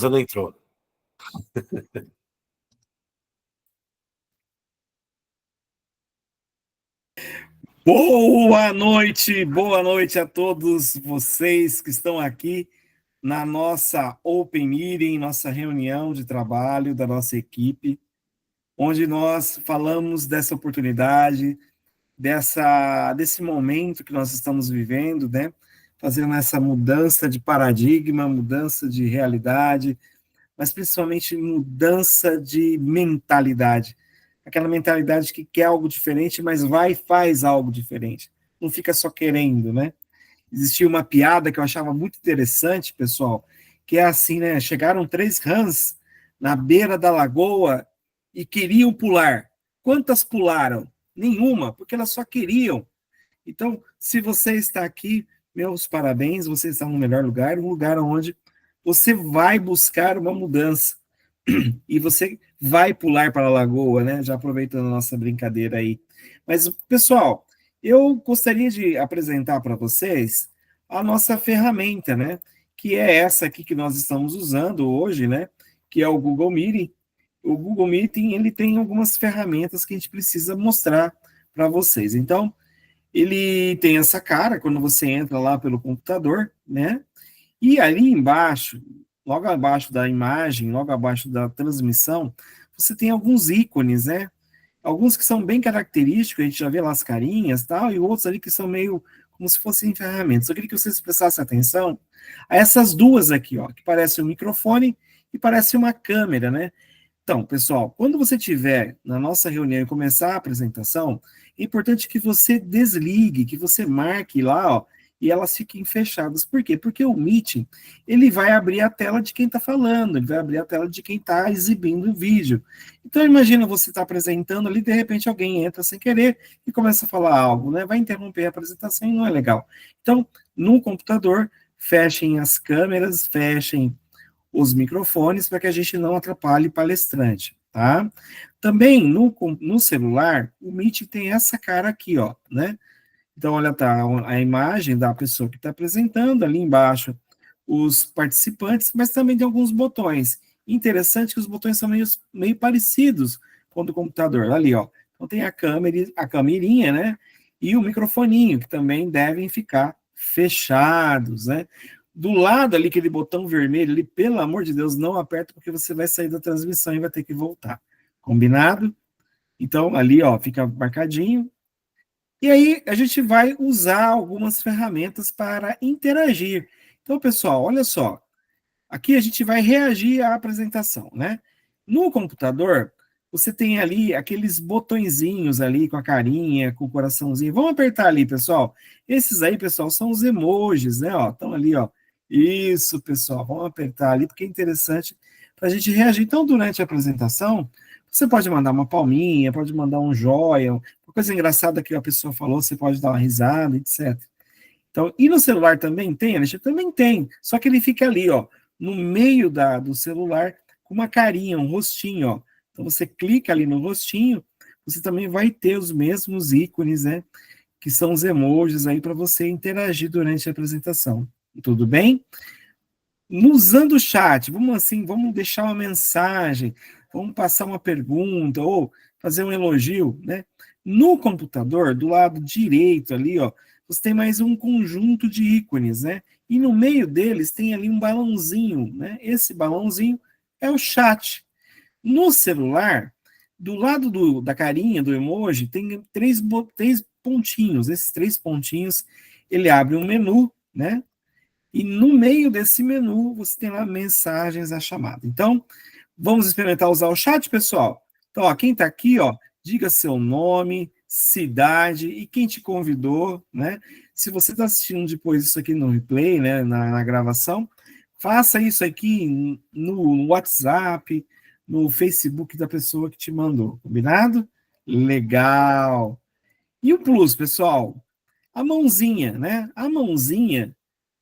Não entrou. Boa noite a todos vocês que estão aqui na nossa Open Meeting, nossa reunião de trabalho da nossa equipe, onde nós falamos dessa oportunidade, desse momento que nós estamos vivendo, né? Fazendo essa mudança de paradigma, mudança de realidade, mas principalmente mudança de mentalidade. Aquela mentalidade que quer algo diferente, mas vai e faz algo diferente. Não fica só querendo, né? Existia uma piada que eu achava muito interessante, pessoal, que é assim, né? Chegaram três rãs na beira da lagoa e queriam pular. Quantas pularam? Nenhuma, porque elas só queriam. Então, se você está aqui, meus parabéns, você está no melhor lugar, um lugar onde você vai buscar uma mudança e você vai pular para a lagoa, né? Já aproveitando a nossa brincadeira aí. Mas, pessoal, eu gostaria de apresentar para vocês a nossa ferramenta, né? Que é essa aqui que nós estamos usando hoje, né? Que é o Google Meeting. O Google Meeting, ele tem algumas ferramentas que a gente precisa mostrar para vocês. Então, ele tem essa cara quando você entra lá pelo computador, né? E ali embaixo, logo abaixo da imagem, logo abaixo da transmissão, você tem alguns ícones, né? Alguns que são bem característicos, a gente já vê lá as carinhas e tal, e outros ali que são meio como se fossem ferramentas. Eu queria que vocês prestassem atenção a essas duas aqui, ó, que parece um microfone e parece uma câmera, né? Então, pessoal, quando você estiver na nossa reunião e começar a apresentação, é importante que você desligue, que você marque lá, ó, e elas fiquem fechadas. Por quê? Porque o Meeting, ele vai abrir a tela de quem está falando, ele vai abrir a tela de quem está exibindo o vídeo. Então, imagina você estar apresentando ali, de repente alguém entra sem querer e começa a falar algo, né? Vai interromper a apresentação e não é legal. Então, no computador, fechem as câmeras, fechem os microfones para que a gente não atrapalhe o palestrante, tá? Também no celular, o Meet tem essa cara aqui, ó, né? Então, olha, tá a imagem da pessoa que está apresentando, ali embaixo os participantes, mas também tem alguns botões. Interessante que os botões são meio parecidos com o do computador, ali, ó. Então tem a câmera, a camerinha, né? E o microfoninho, que também devem ficar fechados, né? Do lado ali, aquele botão vermelho ali, pelo amor de Deus, não aperta, porque você vai sair da transmissão e vai ter que voltar. Combinado? Então, ali, ó, fica marcadinho. E aí, a gente vai usar algumas ferramentas para interagir. Então, pessoal, olha só. Aqui a gente vai reagir à apresentação, né? No computador, você tem ali aqueles botõezinhos ali com a carinha, com o coraçãozinho. Vamos apertar ali, pessoal. Esses aí, pessoal, são os emojis, né? Ó, estão ali, ó. Isso, pessoal. Vamos apertar ali porque é interessante para a gente reagir. Então, durante a apresentação, você pode mandar uma palminha, pode mandar um joia, uma coisa engraçada que a pessoa falou, você pode dar uma risada, etc. Então, e no celular também tem, Alexandre? Também tem, só que ele fica ali, ó, no meio do celular, com uma carinha, um rostinho, ó. Então, você clica ali no rostinho, você também vai ter os mesmos ícones, né? Que são os emojis aí para você interagir durante a apresentação. Tudo bem? Usando o chat, vamos assim, vamos deixar uma mensagem, vamos passar uma pergunta ou fazer um elogio, né? No computador, do lado direito ali, ó, você tem mais um conjunto de ícones, né? E no meio deles tem ali um balãozinho, né? Esse balãozinho é o chat. No celular, do lado da carinha do emoji, tem três pontinhos. Esses três pontinhos, ele abre um menu, né? E no meio desse menu, você tem lá mensagens à chamada. Então, vamos experimentar usar o chat, pessoal? Então, ó, quem está aqui, ó, diga seu nome, cidade e quem te convidou, né? Se você está assistindo depois isso aqui no replay, né, na gravação, faça isso aqui no WhatsApp, no Facebook da pessoa que te mandou, combinado? Legal. E o plus, pessoal? A mãozinha, né? A mãozinha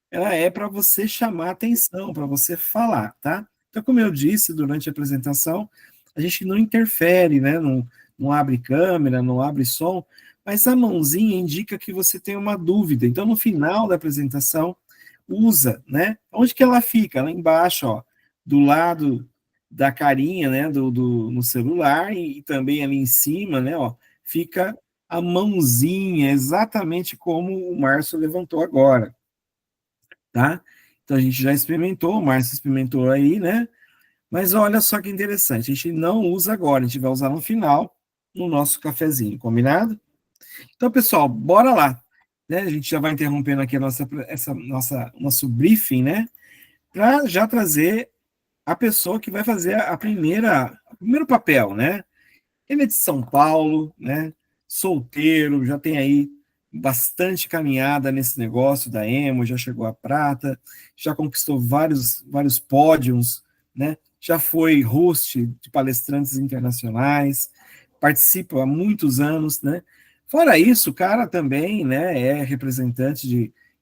ela é para você chamar atenção, para você falar, tá? Então, como eu disse durante a apresentação, a gente não interfere, né? Não abre câmera, não abre som, mas a mãozinha indica que você tem uma dúvida. Então, no final da apresentação, usa, né? Onde que ela fica? Lá embaixo, ó, do lado da carinha, né, no celular, e também ali em cima, né, ó, fica a mãozinha, exatamente como o Márcio levantou agora, tá? Então a gente já experimentou, o Márcio experimentou aí, né? Mas olha só que interessante, a gente não usa agora, a gente vai usar no final, no nosso cafezinho, combinado? Então, pessoal, bora lá. Né? A gente já vai interrompendo aqui nosso briefing, né? Para já trazer a pessoa que vai fazer o primeiro papel, né? Ele é de São Paulo, né? Solteiro, já tem aí bastante caminhada nesse negócio da Emo, já chegou à prata, já conquistou vários pódios, né? Já foi host de palestrantes internacionais, participa há muitos anos, né? Fora isso, o cara também, né, é representante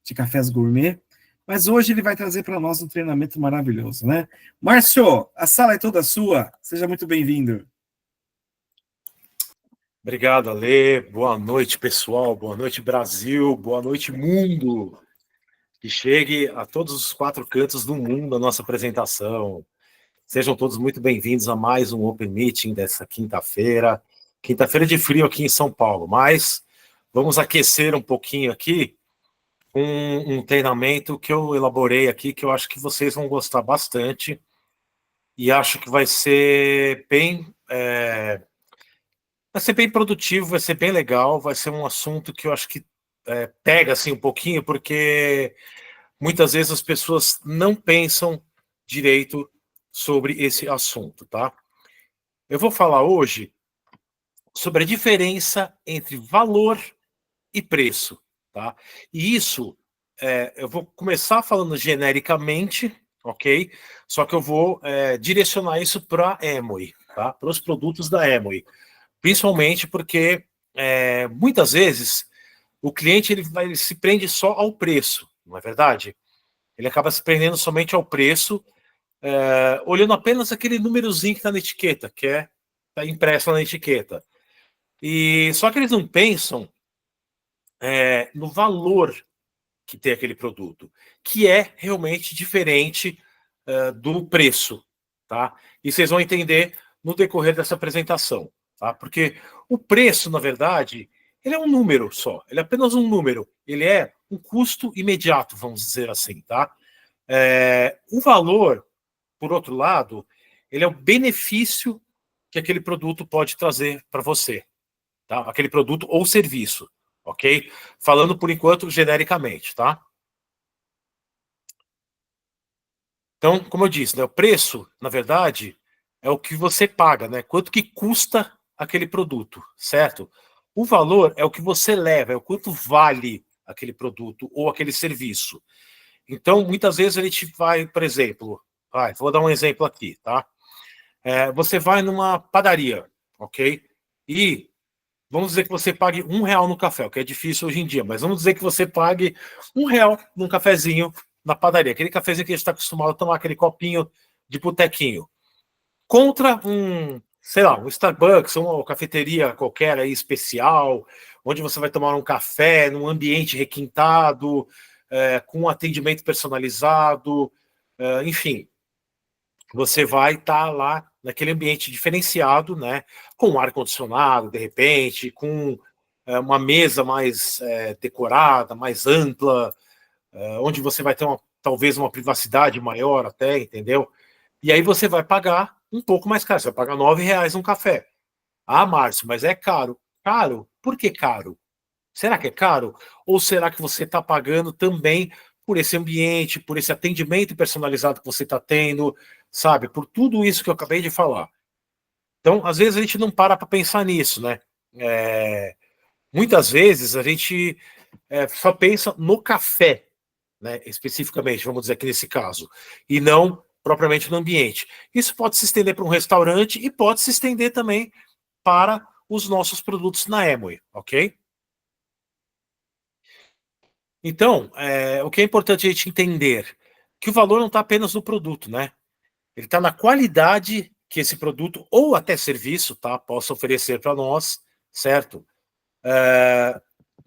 de cafés gourmet, mas hoje ele vai trazer para nós um treinamento maravilhoso, né? Márcio, a sala é toda sua, seja muito bem-vindo. Obrigado, Ale. Boa noite, pessoal. Boa noite, Brasil. Boa noite, mundo. Que chegue a todos os 4 cantos do mundo a nossa apresentação. Sejam todos muito bem-vindos a mais um Open Meeting dessa quinta-feira. Quinta-feira de frio aqui em São Paulo, mas vamos aquecer um pouquinho aqui com um treinamento que eu elaborei aqui, que eu acho que vocês vão gostar bastante e acho que vai ser bem produtivo, vai ser bem legal, vai ser um assunto que eu acho que pega assim um pouquinho, porque muitas vezes as pessoas não pensam direito sobre esse assunto, tá? Eu vou falar hoje sobre a diferença entre valor e preço, tá? E isso, eu vou começar falando genericamente, ok? Só que eu vou direcionar isso para a Amway, tá? Para os produtos da Amway. Principalmente porque muitas vezes o cliente ele se prende só ao preço, não é verdade? Ele acaba se prendendo somente ao preço, olhando apenas aquele númerozinho que está na etiqueta, que está impresso na etiqueta. E só que eles não pensam no valor que tem aquele produto, que é realmente diferente do preço, tá? E vocês vão entender no decorrer dessa apresentação, tá? Porque o preço, na verdade, ele é um número só, ele é apenas um número, ele é um custo imediato, vamos dizer assim, tá? O valor, por outro lado, ele é o benefício que aquele produto pode trazer para você, tá? Aquele produto ou serviço, ok? Falando por enquanto genericamente, tá? Então, como eu disse, né, o preço, na verdade, é o que você paga, né? Quanto que custa aquele produto, certo? O valor é o que você leva, é o quanto vale aquele produto ou aquele serviço. Então, muitas vezes a gente vai, por exemplo, vou dar um exemplo aqui, tá? Você vai numa padaria, ok? E vamos dizer que você pague R$ 1 no café, o que é difícil hoje em dia, mas vamos dizer que você pague R$ 1 num cafezinho na padaria, aquele cafezinho que a gente está acostumado a tomar, aquele copinho de botequinho, contra sei lá, um Starbucks, uma cafeteria qualquer aí especial, onde você vai tomar um café num ambiente requintado, com um atendimento personalizado, enfim, você vai estar lá naquele ambiente diferenciado, né, com ar-condicionado, de repente, com uma mesa mais decorada, mais ampla, onde você vai ter talvez uma privacidade maior até, entendeu? E aí você vai pagar um pouco mais caro, você vai pagar R$ 9 um café. Ah, Márcio, mas é caro. Caro? Por que caro? Será que é caro? Ou será que você está pagando também por esse ambiente, por esse atendimento personalizado que você está tendo, sabe? Por tudo isso que eu acabei de falar. Então, às vezes a gente não para pensar nisso, né? Muitas vezes a gente só pensa no café, né? Especificamente, vamos dizer aqui nesse caso, e não propriamente no ambiente. Isso pode se estender para um restaurante e pode se estender também para os nossos produtos na Amway, ok? Então, o que é importante a gente entender? Que o valor não está apenas no produto, né? Ele está na qualidade que esse produto, ou até serviço, tá, possa oferecer para nós, certo?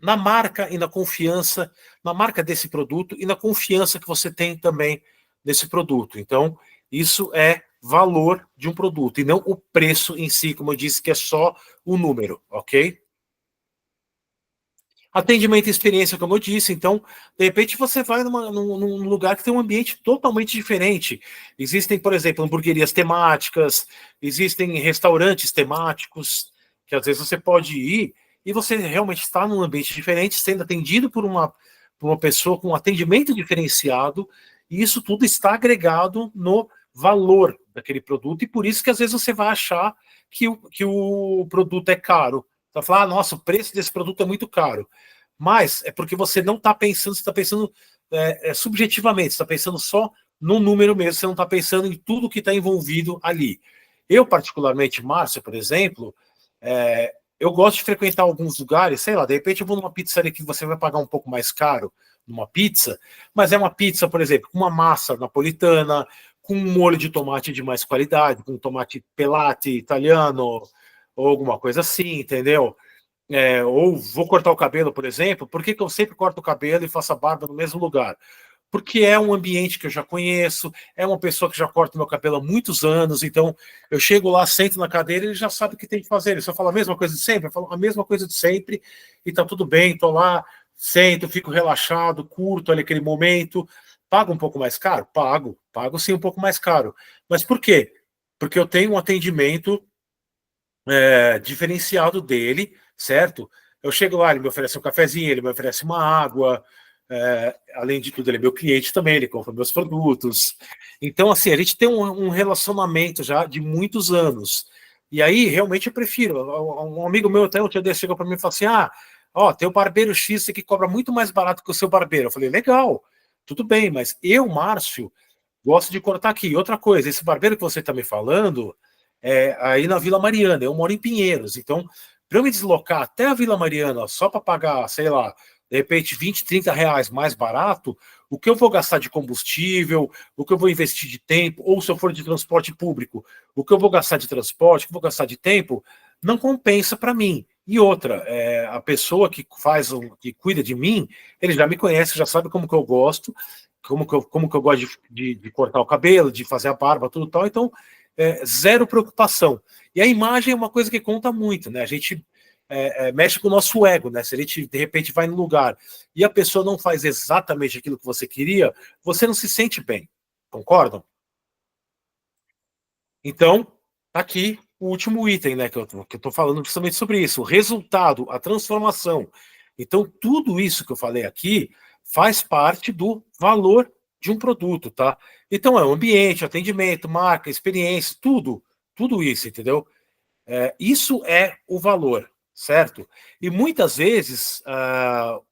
Na marca e na confiança, na marca desse produto e na confiança que você tem também nesse produto. Então, Isso é valor de um produto, e não o preço em si, como eu disse, que é só o número, ok? Atendimento e experiência, como eu disse, então, de repente você vai num lugar que tem um ambiente totalmente diferente. Existem, por exemplo, hamburguerias temáticas, existem restaurantes temáticos, que às vezes você pode ir e você realmente está num ambiente diferente, sendo atendido por uma pessoa com um atendimento diferenciado, e isso tudo está agregado no valor daquele produto, e por isso que às vezes você vai achar que o produto é caro. Você vai falar, ah, nossa, o preço desse produto é muito caro. Mas é porque você não está pensando, você está pensando subjetivamente, você está pensando só no número mesmo, você não está pensando em tudo que está envolvido ali. Eu, particularmente, Márcio, por exemplo, eu gosto de frequentar alguns lugares, sei lá, de repente eu vou numa pizzaria que você vai pagar um pouco mais caro numa pizza, mas é uma pizza, por exemplo, com uma massa napolitana, com um molho de tomate de mais qualidade, com tomate pelate italiano, ou alguma coisa assim, entendeu? Ou vou cortar o cabelo, por exemplo, por que eu sempre corto o cabelo e faço a barba no mesmo lugar? Porque é um ambiente que eu já conheço, é uma pessoa que já corta meu cabelo há muitos anos, então eu chego lá, sento na cadeira e ele já sabe o que tem que fazer. Ele só fala a mesma coisa de sempre, eu falo a mesma coisa de sempre, e tá tudo bem, tô lá, sento, fico relaxado, curto ali aquele momento. Pago um pouco mais caro? Pago sim um pouco mais caro. Mas por quê? Porque eu tenho um atendimento diferenciado dele, certo? Eu chego lá, ele me oferece um cafezinho, ele me oferece uma água, além de tudo, ele é meu cliente também, ele compra meus produtos. Então, assim, a gente tem um relacionamento já de muitos anos. E aí, realmente, eu prefiro. Um amigo meu até outro dia chegou para mim e falou assim: ah, ó, tem o barbeiro X que cobra muito mais barato que o seu barbeiro. Eu falei, legal, tudo bem, mas eu, Márcio, gosto de cortar aqui. Outra coisa, esse barbeiro que você está me falando aí na Vila Mariana, eu moro em Pinheiros, então, para eu me deslocar até a Vila Mariana só para pagar, sei lá, de repente 20, 30 reais mais barato, o que eu vou gastar de combustível, o que eu vou investir de tempo, ou se eu for de transporte público, o que eu vou gastar de transporte, o que eu vou gastar de tempo, não compensa para mim. E outra, a pessoa que que cuida de mim, ele já me conhece, já sabe como que eu gosto, como que eu gosto de cortar o cabelo, de fazer a barba, tudo tal, então zero preocupação. E a imagem é uma coisa que conta muito, né? A gente mexe com o nosso ego, né? Se a gente, de repente, vai no lugar e a pessoa não faz exatamente aquilo que você queria, você não se sente bem. Concordam? Então, tá aqui o último item, né? Que eu tô falando justamente sobre isso. O resultado, a transformação. Então, tudo isso que eu falei aqui faz parte do valor de um produto, tá? Então, é o ambiente, atendimento, marca, experiência, tudo isso, entendeu? Isso é o valor, certo? E muitas vezes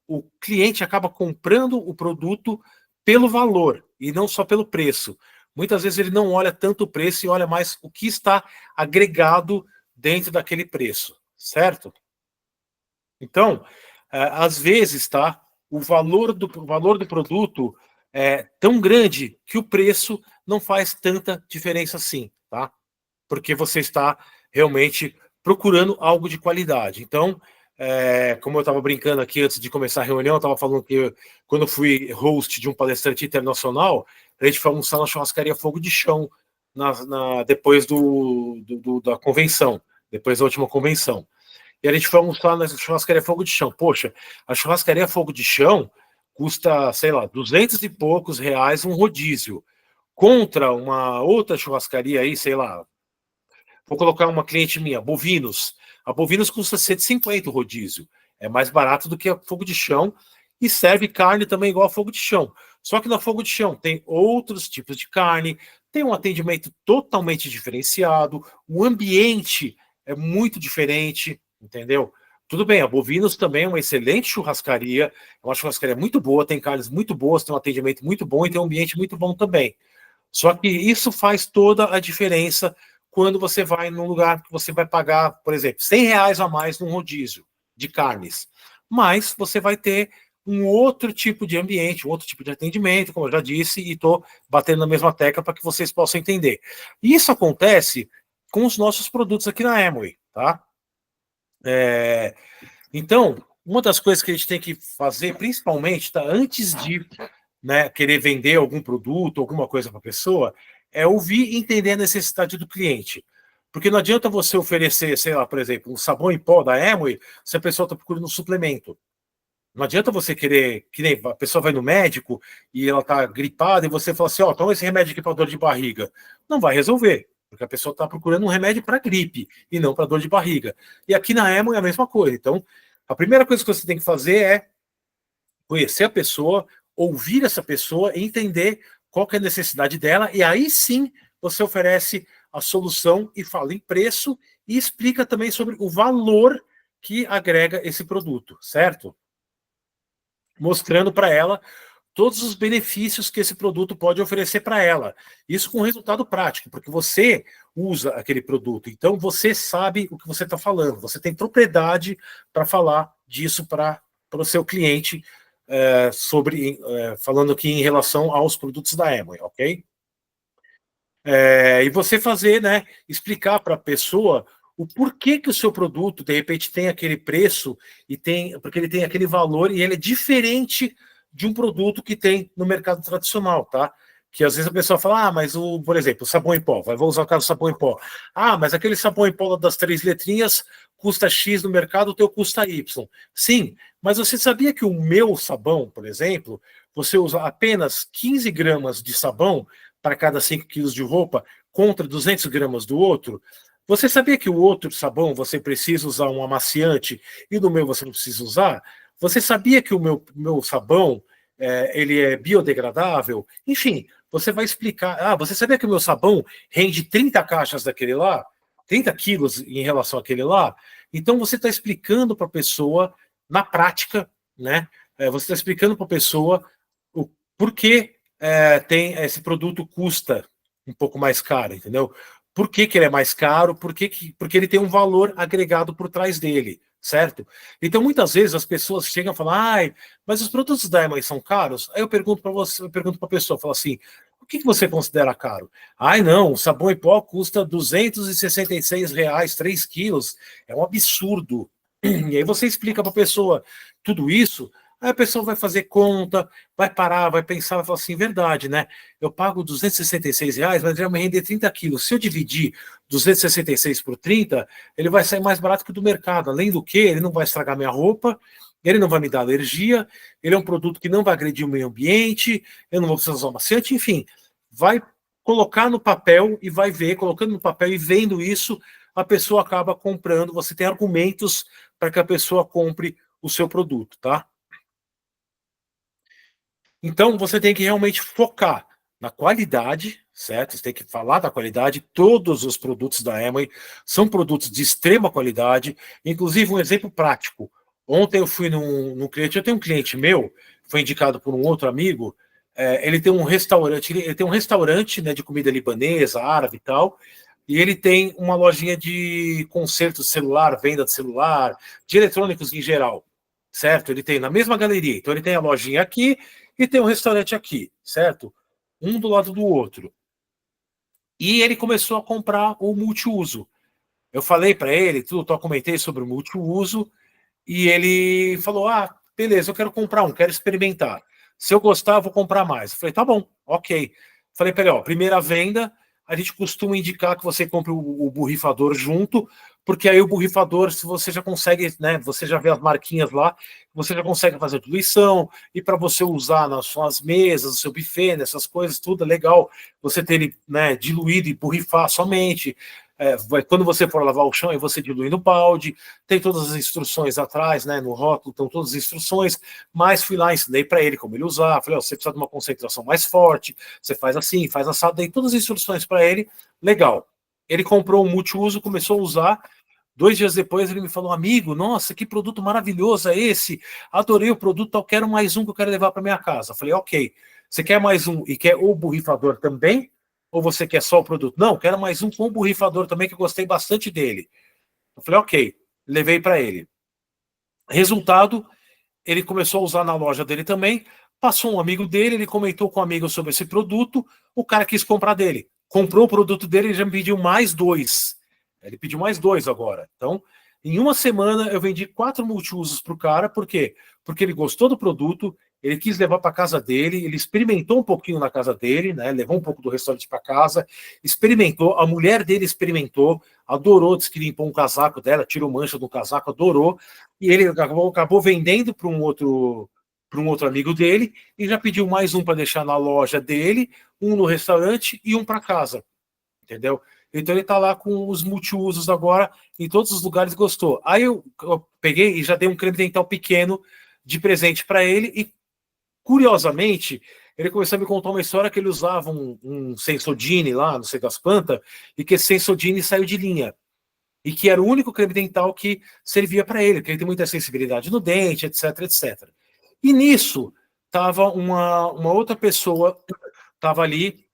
o cliente acaba comprando o produto pelo valor e não só pelo preço. Muitas vezes ele não olha tanto o preço e olha mais o que está agregado dentro daquele preço, certo? Então, às vezes, tá? O valor do produto é tão grande que o preço não faz tanta diferença assim, tá? Porque você está realmente procurando algo de qualidade. Então, como eu estava brincando aqui antes de começar a reunião, eu estava falando que quando eu fui host de um palestrante internacional, a gente foi almoçar na churrascaria Fogo de Chão depois da convenção, depois da última convenção. E a gente foi almoçar na churrascaria Fogo de Chão. Poxa, a churrascaria Fogo de Chão custa, sei lá, 200 e poucos reais um rodízio. Contra uma outra churrascaria aí, sei lá, vou colocar uma cliente minha, Bovinos. A Bovinos custa 150 o rodízio. É mais barato do que a Fogo de Chão e serve carne também igual a Fogo de Chão. Só que na Fogo de Chão tem outros tipos de carne, tem um atendimento totalmente diferenciado, o ambiente é muito diferente, entendeu? Tudo bem, a Bovinos também é uma excelente churrascaria, é uma churrascaria muito boa, tem carnes muito boas, tem um atendimento muito bom e tem um ambiente muito bom também. Só que isso faz toda a diferença quando você vai num lugar que você vai pagar, por exemplo, 100 reais a mais num rodízio de carnes. Mas você vai ter um outro tipo de ambiente, um outro tipo de atendimento, como eu já disse, e estou batendo na mesma tecla para que vocês possam entender. Isso acontece com os nossos produtos aqui na Amway, tá? Então, uma das coisas que a gente tem que fazer, principalmente, tá, antes de querer vender algum produto, alguma coisa para a pessoa, é ouvir e entender a necessidade do cliente. Porque não adianta você oferecer, sei lá, por exemplo, um sabão em pó da Amway se a pessoa está procurando um suplemento. Não adianta você querer, que nem a pessoa vai no médico e ela está gripada e você fala assim, ó, toma esse remédio aqui para dor de barriga. Não vai resolver, porque a pessoa está procurando um remédio para gripe e não para dor de barriga. E aqui na Amway é a mesma coisa. Então, a primeira coisa que você tem que fazer é conhecer a pessoa, ouvir essa pessoa e entender qual que é a necessidade dela, e aí sim você oferece a solução e fala em preço e explica também sobre o valor que agrega esse produto, certo? Mostrando para ela todos os benefícios que esse produto pode oferecer para ela. Isso com resultado prático, porque você usa aquele produto, então você sabe o que você está falando, você tem propriedade para falar disso para o seu cliente, falando aqui em relação aos produtos da Amway, ok? E você fazer, né, explicar para a pessoa o porquê que o seu produto, de repente, tem aquele preço, porque ele tem aquele valor e ele é diferente de um produto que tem no mercado tradicional, tá? Que às vezes a pessoa fala, mas por exemplo, o sabão em pó, vou usar o caso do sabão em pó. Mas aquele sabão em pó das 3 letrinhas custa X no mercado, o teu custa Y. Sim, mas você sabia que o meu sabão, por exemplo, você usa apenas 15 gramas de sabão para cada 5 quilos de roupa, contra 200 gramas do outro? Você sabia que o outro sabão você precisa usar um amaciante e no meu você não precisa usar? Você sabia que o meu sabão ele é biodegradável? Enfim, você vai explicar. Você sabia que o meu sabão rende 30 caixas daquele lá? 30 quilos em relação àquele lá? Então você está explicando para a pessoa, na prática, né? Você está explicando para a pessoa o porquê tem esse produto custa um pouco mais caro, entendeu? Por que ele é mais caro? Porque ele tem um valor agregado por trás dele, certo? Então, muitas vezes as pessoas chegam e falam, mas os produtos da Amway são caros? Aí eu pergunto para você, eu pergunto para a pessoa, falo assim, o que você considera caro? Não, o sabão em pó custa R$ 266, 3 quilos, é um absurdo. E aí você explica para a pessoa tudo isso, aí a pessoa vai fazer conta, vai parar, vai pensar, vai falar assim, verdade, né? Eu pago R$ 266, mas ele vai me render 30 quilos. Se eu dividir 266 por 30, ele vai sair mais barato que o do mercado. Além do que, ele não vai estragar minha roupa, ele não vai me dar alergia, ele é um produto que não vai agredir o meio ambiente, eu não vou precisar usar amaciante, enfim. Vai colocar no papel e vai ver, colocando no papel e vendo isso, a pessoa acaba comprando, você tem argumentos para que a pessoa compre o seu produto, tá? Então, você tem que realmente focar na qualidade, certo? Você tem que falar da qualidade. Todos os produtos da Amway são produtos de extrema qualidade. Inclusive, um exemplo prático. Ontem eu fui num cliente, eu tenho um cliente meu, foi indicado por um outro amigo, ele tem um restaurante, né, de comida libanesa, árabe e tal, e ele tem uma lojinha de conserto de celular, venda de celular, de eletrônicos em geral, certo? Ele tem na mesma galeria. Então, ele tem a lojinha aqui, e tem um restaurante aqui, certo? Um do lado do outro. E ele começou a comprar o multiuso. Eu falei para ele, eu comentei sobre o multiuso, e ele falou, beleza, eu quero comprar um, quero experimentar. Se eu gostar, eu vou comprar mais. Eu falei, tá bom, ok. Falei para ele, primeira venda, a gente costuma indicar que você compre o borrifador junto, porque aí o borrifador, se você já consegue, né, você já vê as marquinhas lá, você já consegue fazer diluição, e para você usar nas suas mesas, no seu buffet, nessas coisas, tudo é legal, você ter ele, né, diluído e borrifar somente. Quando você for lavar o chão, aí você dilui no balde, tem todas as instruções atrás, né, no rótulo, estão todas as instruções, mas fui lá, ensinei para ele como ele usar, falei, você precisa de uma concentração mais forte, você faz assim, faz assado, dei todas as instruções para ele, legal. Ele comprou um multiuso, começou a usar, 2 dias depois ele me falou, amigo, nossa, que produto maravilhoso é esse, adorei o produto, eu quero mais um que eu quero levar para minha casa. Eu falei, ok, você quer mais um e quer o borrifador também? Ou você quer só o produto? Não, quero mais um com o borrifador também, que eu gostei bastante dele. Eu falei, ok, levei para ele. Resultado, ele começou a usar na loja dele também, passou um amigo dele, ele comentou com um amigo sobre esse produto, o cara quis comprar dele. Comprou o produto dele e já me pediu mais 2. Ele pediu mais 2 agora. Então, em uma semana, eu vendi 4 multiusos para o cara. Por quê? Porque ele gostou do produto, ele quis levar para casa dele, ele experimentou um pouquinho na casa dele, né? Levou um pouco do restaurante para casa, experimentou, a mulher dele experimentou, adorou, disse que limpou um casaco dela, tirou mancha do casaco, adorou, e ele acabou vendendo para um outro amigo dele, e já pediu mais um para deixar na loja dele, um no restaurante e um para casa, entendeu? Então ele está lá com os multiusos agora, em todos os lugares, gostou. Aí eu peguei e já dei um creme dental pequeno de presente para ele, e curiosamente, ele começou a me contar uma história que ele usava um Sensodyne lá, não sei das quantas, e que esse Sensodyne saiu de linha. E que era o único creme dental que servia para ele, porque ele tem muita sensibilidade no dente, etc, etc. E nisso, estava uma outra pessoa, estava ali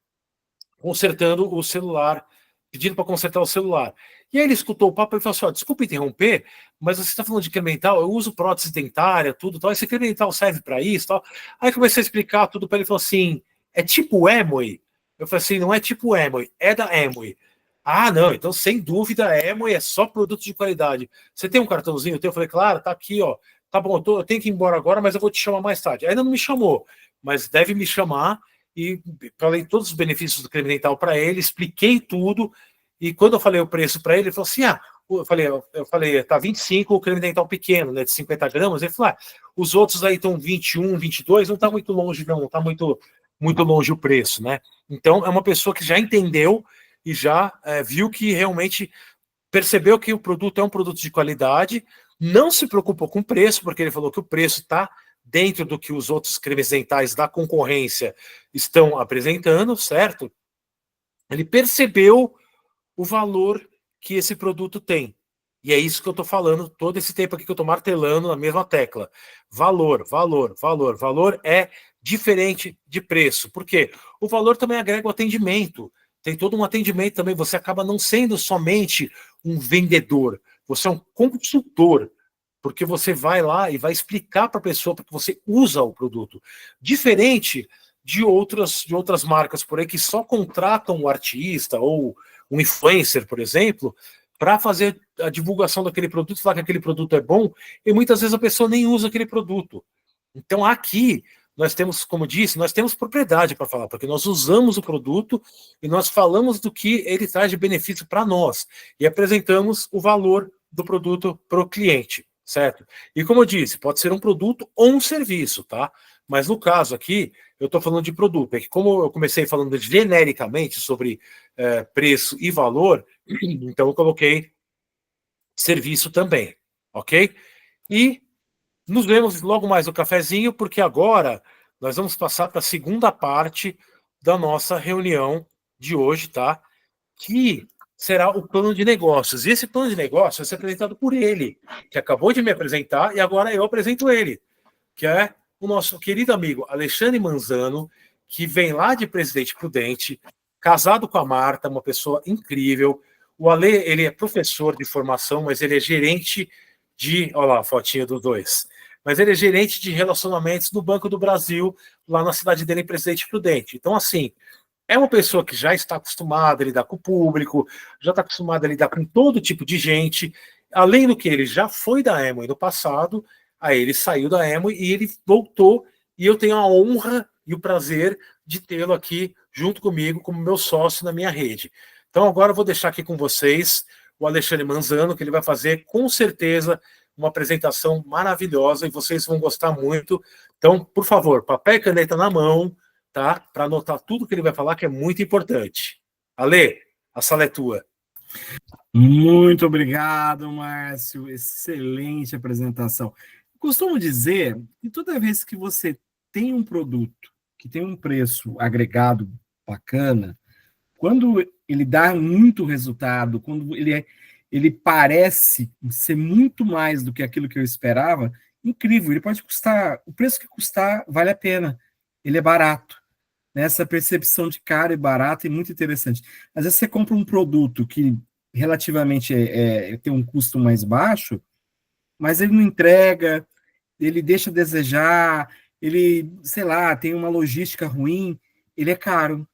consertando o celular, pedindo para consertar o celular. E aí ele escutou o papo e falou assim: desculpa interromper, mas você está falando de creme dental, eu uso prótese dentária, tudo, tal, esse creme dental serve para isso, tal. Aí comecei a explicar tudo para ele, falou assim: é tipo Amway? Eu falei assim: não é tipo Amway, é da Amway. Ah, não, então sem dúvida a Amway é só produto de qualidade. Você tem um cartãozinho? Eu falei: claro, tá aqui, ó. Tá bom, eu tenho que ir embora agora, mas eu vou te chamar mais tarde. Ainda não me chamou, mas deve me chamar. E falei todos os benefícios do creme dental para ele, expliquei tudo, e quando eu falei o preço para ele, ele falou assim: eu falei, tá 25 o creme dental pequeno, né, de 50 gramas. Ele falou: os outros aí estão 21, 22, não tá muito longe, não tá muito longe o preço, né? Então é uma pessoa que já entendeu e já viu que realmente percebeu que o produto é um produto de qualidade, não se preocupou com o preço, porque ele falou que o preço está dentro do que os outros cremes dentais da concorrência estão apresentando, certo? Ele percebeu o valor que esse produto tem. E é isso que eu estou falando todo esse tempo aqui que eu estou martelando na mesma tecla. Valor, valor, valor. Valor é diferente de preço. Por quê? O valor também agrega o atendimento. Tem todo um atendimento também. Você acaba não sendo somente um vendedor. Você é um consultor. Porque você vai lá e vai explicar para a pessoa porque você usa o produto. Diferente de outras marcas por aí que só contratam o artista ou um influencer, por exemplo, para fazer a divulgação daquele produto, falar que aquele produto é bom, e muitas vezes a pessoa nem usa aquele produto. Então aqui nós temos, como disse, nós temos propriedade para falar, porque nós usamos o produto e nós falamos do que ele traz de benefício para nós e apresentamos o valor do produto para o cliente, certo? E como eu disse, pode ser um produto ou um serviço, tá? Mas no caso aqui, eu estou falando de produto. É que como eu comecei falando genericamente sobre preço e valor, então eu coloquei serviço também, ok? E nos vemos logo mais no cafezinho, porque agora nós vamos passar para a segunda parte da nossa reunião de hoje, tá? Que será o plano de negócios. E esse plano de negócios vai ser apresentado por ele, que acabou de me apresentar, e agora eu apresento ele, que é o nosso querido amigo Alexandre Manzano, que vem lá de Presidente Prudente, casado com a Marta, uma pessoa incrível. O Ale, ele é professor de formação, mas ele é gerente de... Olha lá a fotinha dos dois. Mas ele é gerente de relacionamentos no Banco do Brasil, lá na cidade dele, em Presidente Prudente. Então, assim, é uma pessoa que já está acostumada a lidar com o público, já está acostumada a lidar com todo tipo de gente. Além do que ele já foi da Amway no passado, aí ele saiu da Amway e ele voltou, e eu tenho a honra e o prazer de tê-lo aqui junto comigo como meu sócio na minha rede. Então agora eu vou deixar aqui com vocês o Alexandre Manzano, que ele vai fazer com certeza uma apresentação maravilhosa e vocês vão gostar muito. Então, por favor, papel e caneta na mão, tá? Para anotar tudo que ele vai falar, que é muito importante. Ale, a sala é tua. Muito obrigado, Márcio. Excelente apresentação. Costumo dizer que toda vez que você tem um produto que tem um preço agregado bacana, quando ele dá muito resultado, quando ele parece ser muito mais do que aquilo que eu esperava, incrível. Ele pode custar, o preço que custar vale a pena. Ele é barato. Essa percepção de caro e barato é muito interessante. Às vezes você compra um produto que relativamente tem um custo mais baixo, mas ele não entrega, ele deixa a desejar, ele, sei lá, tem uma logística ruim, ele é caro,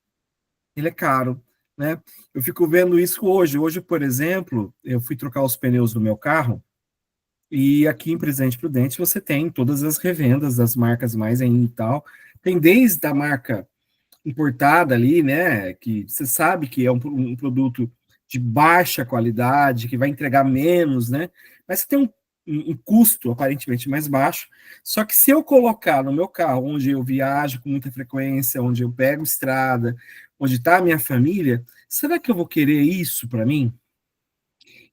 ele é caro, né? Eu fico vendo isso hoje. Hoje, por exemplo, eu fui trocar os pneus do meu carro E aqui em Presidente Prudente você tem todas as revendas das marcas mais em e tal. Tem desde a marca importada ali, né? Que você sabe que é um produto de baixa qualidade, que vai entregar menos, né? Mas você tem um custo aparentemente mais baixo. Só que se eu colocar no meu carro, onde eu viajo com muita frequência, onde eu pego estrada, onde está a minha família, será que eu vou querer isso para mim?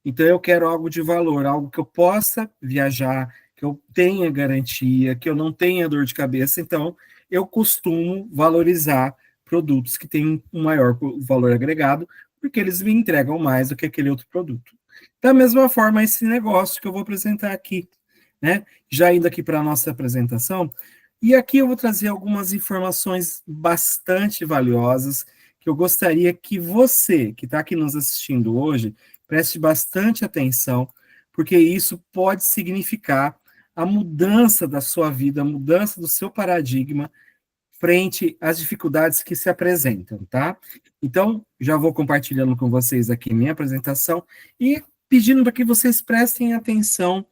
Então eu quero algo de valor, algo que eu possa viajar, que eu tenha garantia, que eu não tenha dor de cabeça. Então eu costumo valorizar produtos que têm um maior valor agregado, porque eles me entregam mais do que aquele outro produto. Da mesma forma, esse negócio que eu vou apresentar aqui, né? Já indo aqui para a nossa apresentação, e aqui eu vou trazer algumas informações bastante valiosas que eu gostaria que você, que está aqui nos assistindo hoje, preste bastante atenção, porque isso pode significar a mudança da sua vida, a mudança do seu paradigma frente às dificuldades que se apresentam, tá? Então, já vou compartilhando com vocês aqui minha apresentação e pedindo para que vocês prestem atenção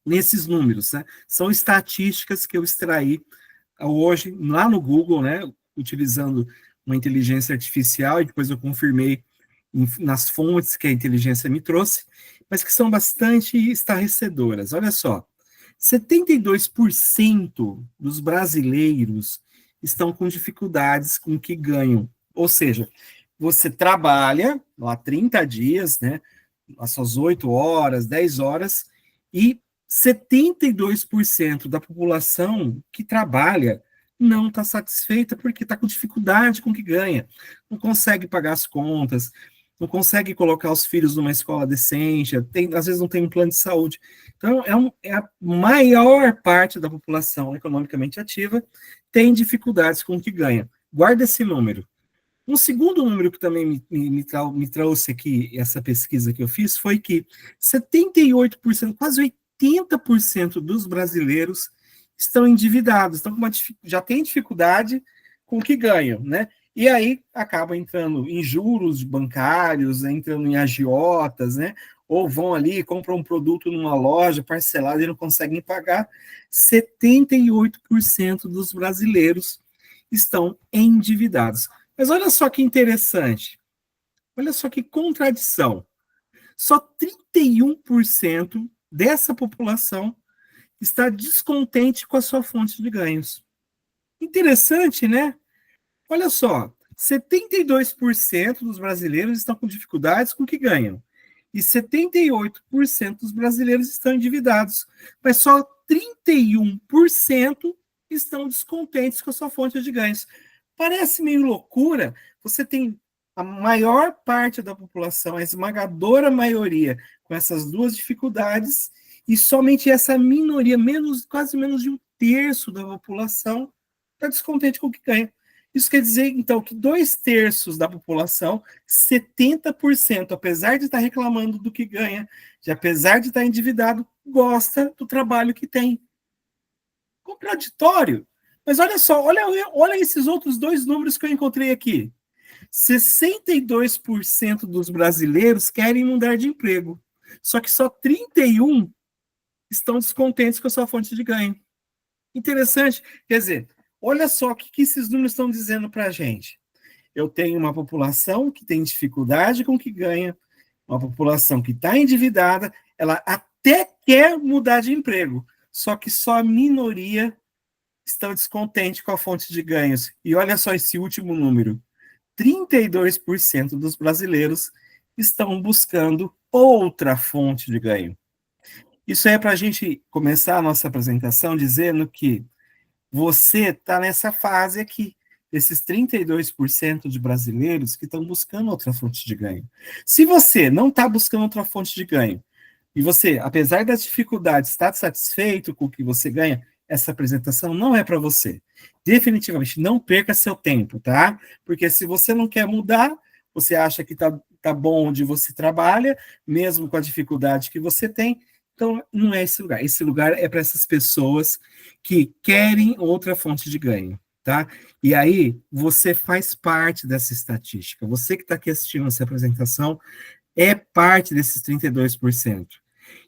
nesses números, né? São estatísticas que eu extraí hoje lá no Google, né? Utilizando uma inteligência artificial e depois eu confirmei nas fontes que a inteligência me trouxe, mas que são bastante estarrecedoras. Olha só, 72% dos brasileiros estão com dificuldades com o que ganham. Ou seja, você trabalha lá 30 dias, né? As suas 8 horas, 10 horas, e 72% da população que trabalha não está satisfeita porque está com dificuldade com o que ganha, não consegue pagar as contas, não consegue colocar os filhos numa escola decente, às vezes não tem um plano de saúde. Então, é a maior parte da população economicamente ativa tem dificuldades com o que ganha. Guarda esse número. Um segundo número que também me trouxe aqui, essa pesquisa que eu fiz, foi que 78%, quase 80% dos brasileiros estão endividados, estão já têm dificuldade com o que ganham, né? E aí acabam entrando em juros bancários, entrando em agiotas, né? Ou vão ali, compram um produto numa loja parcelado e não conseguem pagar. 78% dos brasileiros estão endividados. Mas olha só que interessante, olha só que contradição. Só 31% dessa população está descontente com a sua fonte de ganhos. Interessante, né? Olha só, 72% dos brasileiros estão com dificuldades com o que ganham. E 78% dos brasileiros estão endividados. Mas só 31% estão descontentes com a sua fonte de ganhos. Parece meio loucura. Você tem a maior parte da população, a esmagadora maioria, com essas duas dificuldades, e somente essa minoria, quase menos de um terço da população, está descontente com o que ganha. Isso quer dizer, então, que 2/3 da população, 70%, apesar de estar reclamando do que ganha, apesar de estar endividado, gosta do trabalho que tem. Contraditório. Mas olha só, olha esses outros dois números que eu encontrei aqui. 62% dos brasileiros querem mudar de emprego, só que só 31% estão descontentes com a sua fonte de ganho. Interessante. Quer dizer, olha só o que esses números estão dizendo para a gente. Eu tenho uma população que tem dificuldade com o que ganha, uma população que está endividada, ela até quer mudar de emprego, só que só a minoria está descontente com a fonte de ganhos. E olha só esse último número. 32% dos brasileiros estão buscando outra fonte de ganho. Isso é para a gente começar a nossa apresentação dizendo que você está nessa fase aqui, desses 32% de brasileiros que estão buscando outra fonte de ganho. Se você não está buscando outra fonte de ganho, e você, apesar das dificuldades, está satisfeito com o que você ganha, essa apresentação não é para você. Definitivamente, não perca seu tempo, tá? Porque se você não quer mudar, você acha que tá bom onde você trabalha, mesmo com a dificuldade que você tem, então não é esse lugar. Esse lugar é para essas pessoas que querem outra fonte de ganho, tá? E aí, você faz parte dessa estatística. Você que está aqui assistindo essa apresentação é parte desses 32%.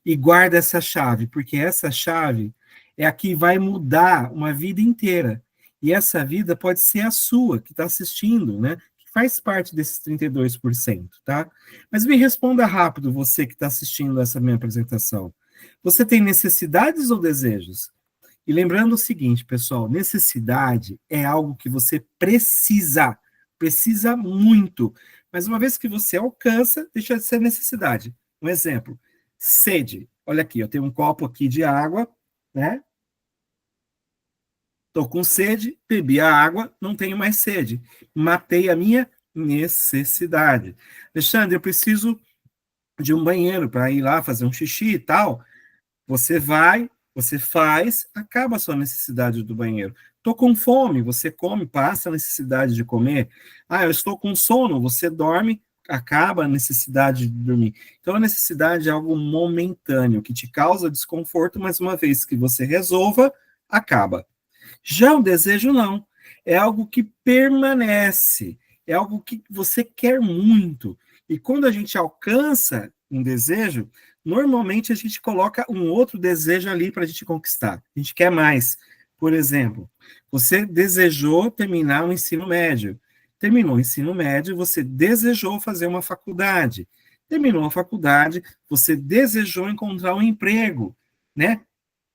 e guarda essa chave, porque essa chave é a que vai mudar uma vida inteira. E essa vida pode ser a sua, que está assistindo, né? Que faz parte desses 32%, tá? Mas me responda rápido, você que está assistindo essa minha apresentação. Você tem necessidades ou desejos? E lembrando o seguinte, pessoal, necessidade é algo que você precisa muito. Mas uma vez que você alcança, deixa de ser necessidade. Um exemplo, sede. Olha aqui, eu tenho um copo aqui de água, né? Estou com sede, bebi a água, não tenho mais sede. Matei a minha necessidade. Alexandre, eu preciso de um banheiro para ir lá fazer um xixi e tal. Você vai, você faz, acaba a sua necessidade do banheiro. Estou com fome, você come, passa a necessidade de comer. Ah, eu estou com sono, você dorme, acaba a necessidade de dormir. Então, a necessidade é algo momentâneo, que te causa desconforto, mas uma vez que você resolva, acaba. Já o desejo, não. É algo que permanece, é algo que você quer muito. E quando a gente alcança um desejo, normalmente a gente coloca um outro desejo ali para a gente conquistar. A gente quer mais. Por exemplo, você desejou terminar o ensino médio. Terminou o ensino médio, você desejou fazer uma faculdade. Terminou a faculdade, você desejou encontrar um emprego, né?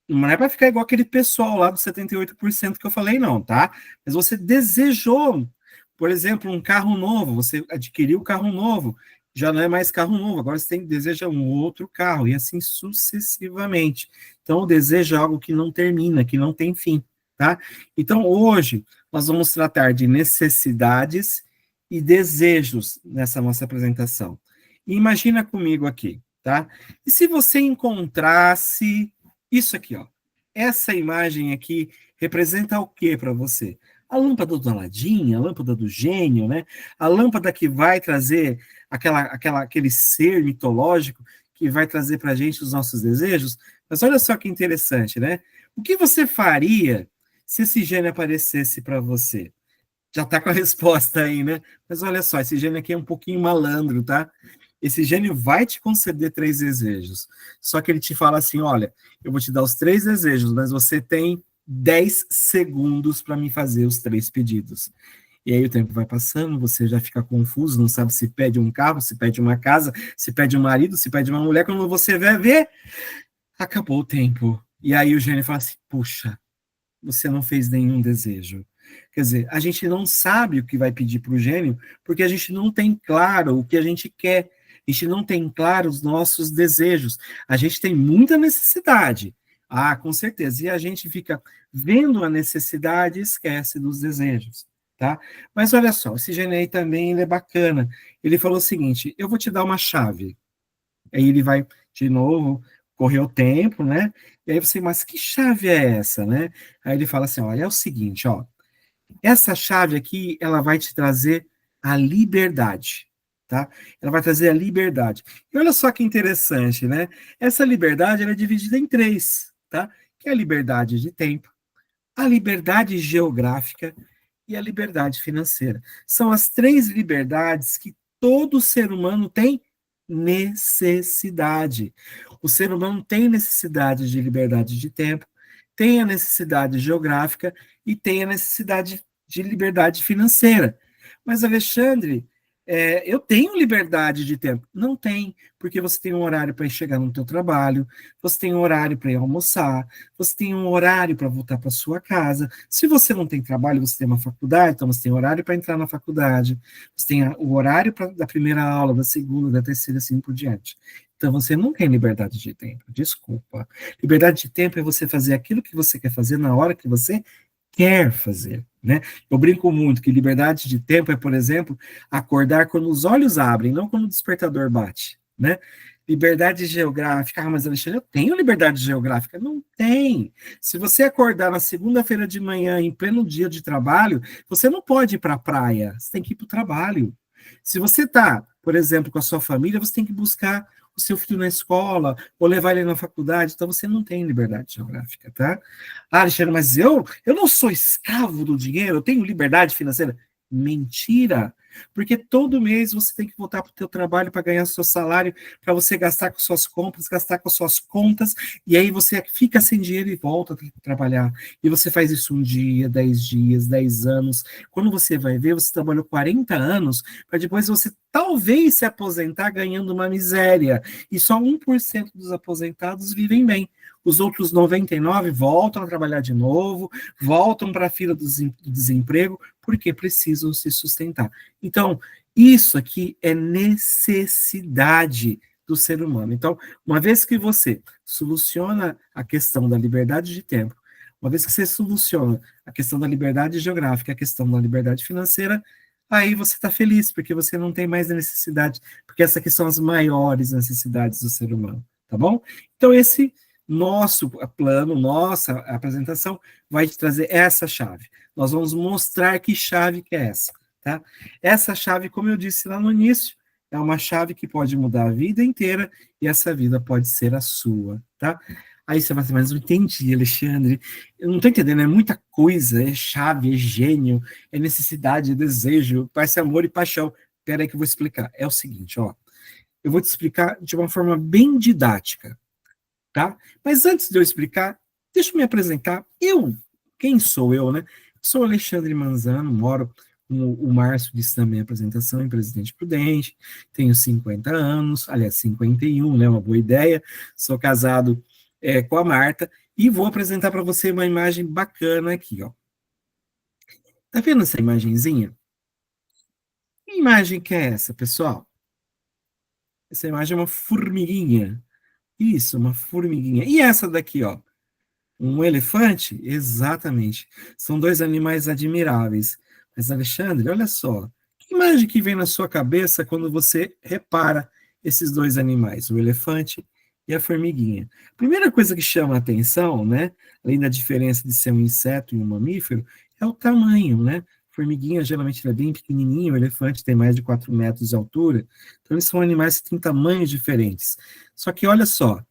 Não é para ficar igual aquele pessoal lá dos 78% que eu falei, não, tá? Mas você desejou, por exemplo, um carro novo, você adquiriu um carro novo, já não é mais carro novo, agora você deseja um outro carro, e assim sucessivamente. Então, o desejo é algo que não termina, que não tem fim, tá? Então, hoje, nós vamos tratar de necessidades e desejos nessa nossa apresentação. E imagina comigo aqui, tá? E se você encontrasse isso aqui, ó. Essa imagem aqui representa o que para você? A lâmpada do Aladim, a lâmpada do gênio, né? A lâmpada que vai trazer aquele ser mitológico que vai trazer para a gente os nossos desejos. Mas olha só que interessante, né? O que você faria se esse gênio aparecesse para você? Já está com a resposta aí, né? Mas olha só, esse gênio aqui é um pouquinho malandro, tá? Esse gênio vai te conceder 3 desejos. Só que ele te fala assim: olha, eu vou te dar os 3 desejos, mas você tem 10 segundos para me fazer os 3 pedidos. E aí o tempo vai passando, você já fica confuso, não sabe se pede um carro, se pede uma casa, se pede um marido, se pede uma mulher. Quando você vai ver, acabou o tempo. E aí o gênio fala assim: puxa, você não fez nenhum desejo. Quer dizer, a gente não sabe o que vai pedir para o gênio, porque a gente não tem claro o que a gente quer, a gente não tem claro os nossos desejos. A gente tem muita necessidade, com certeza, e a gente fica vendo a necessidade e esquece dos desejos, tá? Mas olha só, esse gênio aí também ele é bacana. Ele falou o seguinte: eu vou te dar uma chave. Aí ele vai, de novo, correr o tempo, né? E aí você, mas que chave é essa, né? Aí ele fala assim: olha, é o seguinte, ó. Essa chave aqui, ela vai te trazer a liberdade, tá? Ela vai trazer a liberdade. E olha só que interessante, né? Essa liberdade, ela é dividida em 3, tá? Que é a liberdade de tempo, a liberdade geográfica e a liberdade financeira. São as 3 liberdades que todo ser humano tem necessidade. O ser humano tem necessidade de liberdade de tempo, tem a necessidade geográfica e tem a necessidade de liberdade financeira. Mas, Alexandre, eu tenho liberdade de tempo. Não tem, porque você tem um horário para chegar no teu trabalho, você tem um horário para ir almoçar, você tem um horário para voltar para sua casa. Se você não tem trabalho, você tem uma faculdade, então você tem horário para entrar na faculdade, você tem o horário da primeira aula, da segunda, da terceira, assim por diante. Então você não tem liberdade de tempo, desculpa. Liberdade de tempo é você fazer aquilo que você quer fazer na hora que você quer fazer, né? Eu brinco muito que liberdade de tempo é, por exemplo, acordar quando os olhos abrem, não quando o despertador bate, né? Liberdade geográfica, mas Alexandre, eu tenho liberdade geográfica? Não tem. Se você acordar na segunda-feira de manhã, em pleno dia de trabalho, você não pode ir para a praia, você tem que ir para o trabalho. Se você está, por exemplo, com a sua família, você tem que buscar o seu filho na escola, ou levar ele na faculdade, então você não tem liberdade geográfica, tá? Alexandre, mas eu não sou escravo do dinheiro, eu tenho liberdade financeira. Mentira! Porque todo mês você tem que voltar para o teu trabalho para ganhar seu salário, para você gastar com suas compras, gastar com suas contas, e aí você fica sem dinheiro e volta a ter que trabalhar. E você faz isso um dia, 10 dias, 10 anos. Quando você vai ver, você trabalhou 40 anos, para depois você talvez se aposentar ganhando uma miséria. E só 1% dos aposentados vivem bem. Os outros 99% voltam a trabalhar de novo, voltam para a fila do desemprego, porque precisam se sustentar. Então, isso aqui é necessidade do ser humano. Então, uma vez que você soluciona a questão da liberdade de tempo, uma vez que você soluciona a questão da liberdade geográfica, a questão da liberdade financeira, aí você está feliz, porque você não tem mais necessidade, porque essas aqui são as maiores necessidades do ser humano, tá bom? Então, esse nosso plano, nossa apresentação vai te trazer essa chave. Nós vamos mostrar que chave que é essa, tá? Essa chave, como eu disse lá no início, é uma chave que pode mudar a vida inteira e essa vida pode ser a sua, tá? Aí você vai dizer, mas não entendi, Alexandre. Eu não estou entendendo, é muita coisa, é chave, é gênio, é necessidade, é desejo, parece amor e paixão. Espera aí que eu vou explicar. É o seguinte, ó. Eu vou te explicar de uma forma bem didática, tá? Mas antes de eu explicar, deixa eu me apresentar. Quem sou eu, né? Sou Alexandre Manzano, moro, como o Márcio disse na minha apresentação, em Presidente Prudente, tenho 50 anos, aliás, 51, né? Uma boa ideia. Sou casado com a Marta e vou apresentar para você uma imagem bacana aqui, ó. Tá vendo essa imagenzinha? Que imagem que é essa, pessoal? Essa imagem é uma formiguinha. Isso, uma formiguinha. E essa daqui, ó? Um elefante? Exatamente. São dois animais admiráveis. Mas, Alexandre, olha só. Que imagem que vem na sua cabeça quando você repara esses dois animais, o elefante e a formiguinha? Primeira coisa que chama a atenção, né, além da diferença de ser um inseto e um mamífero, é o tamanho, né? A formiguinha geralmente é bem pequenininha, o elefante tem mais de 4 metros de altura. Então, eles são animais que têm tamanhos diferentes. Só que olha só,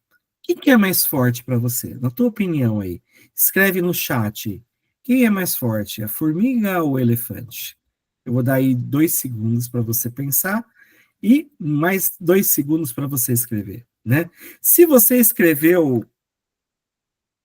o que é mais forte para você? Na tua opinião aí, escreve no chat. Quem é mais forte, a formiga ou o elefante? Eu vou dar aí 2 segundos para você pensar e mais 2 segundos para você escrever, né? Se você escreveu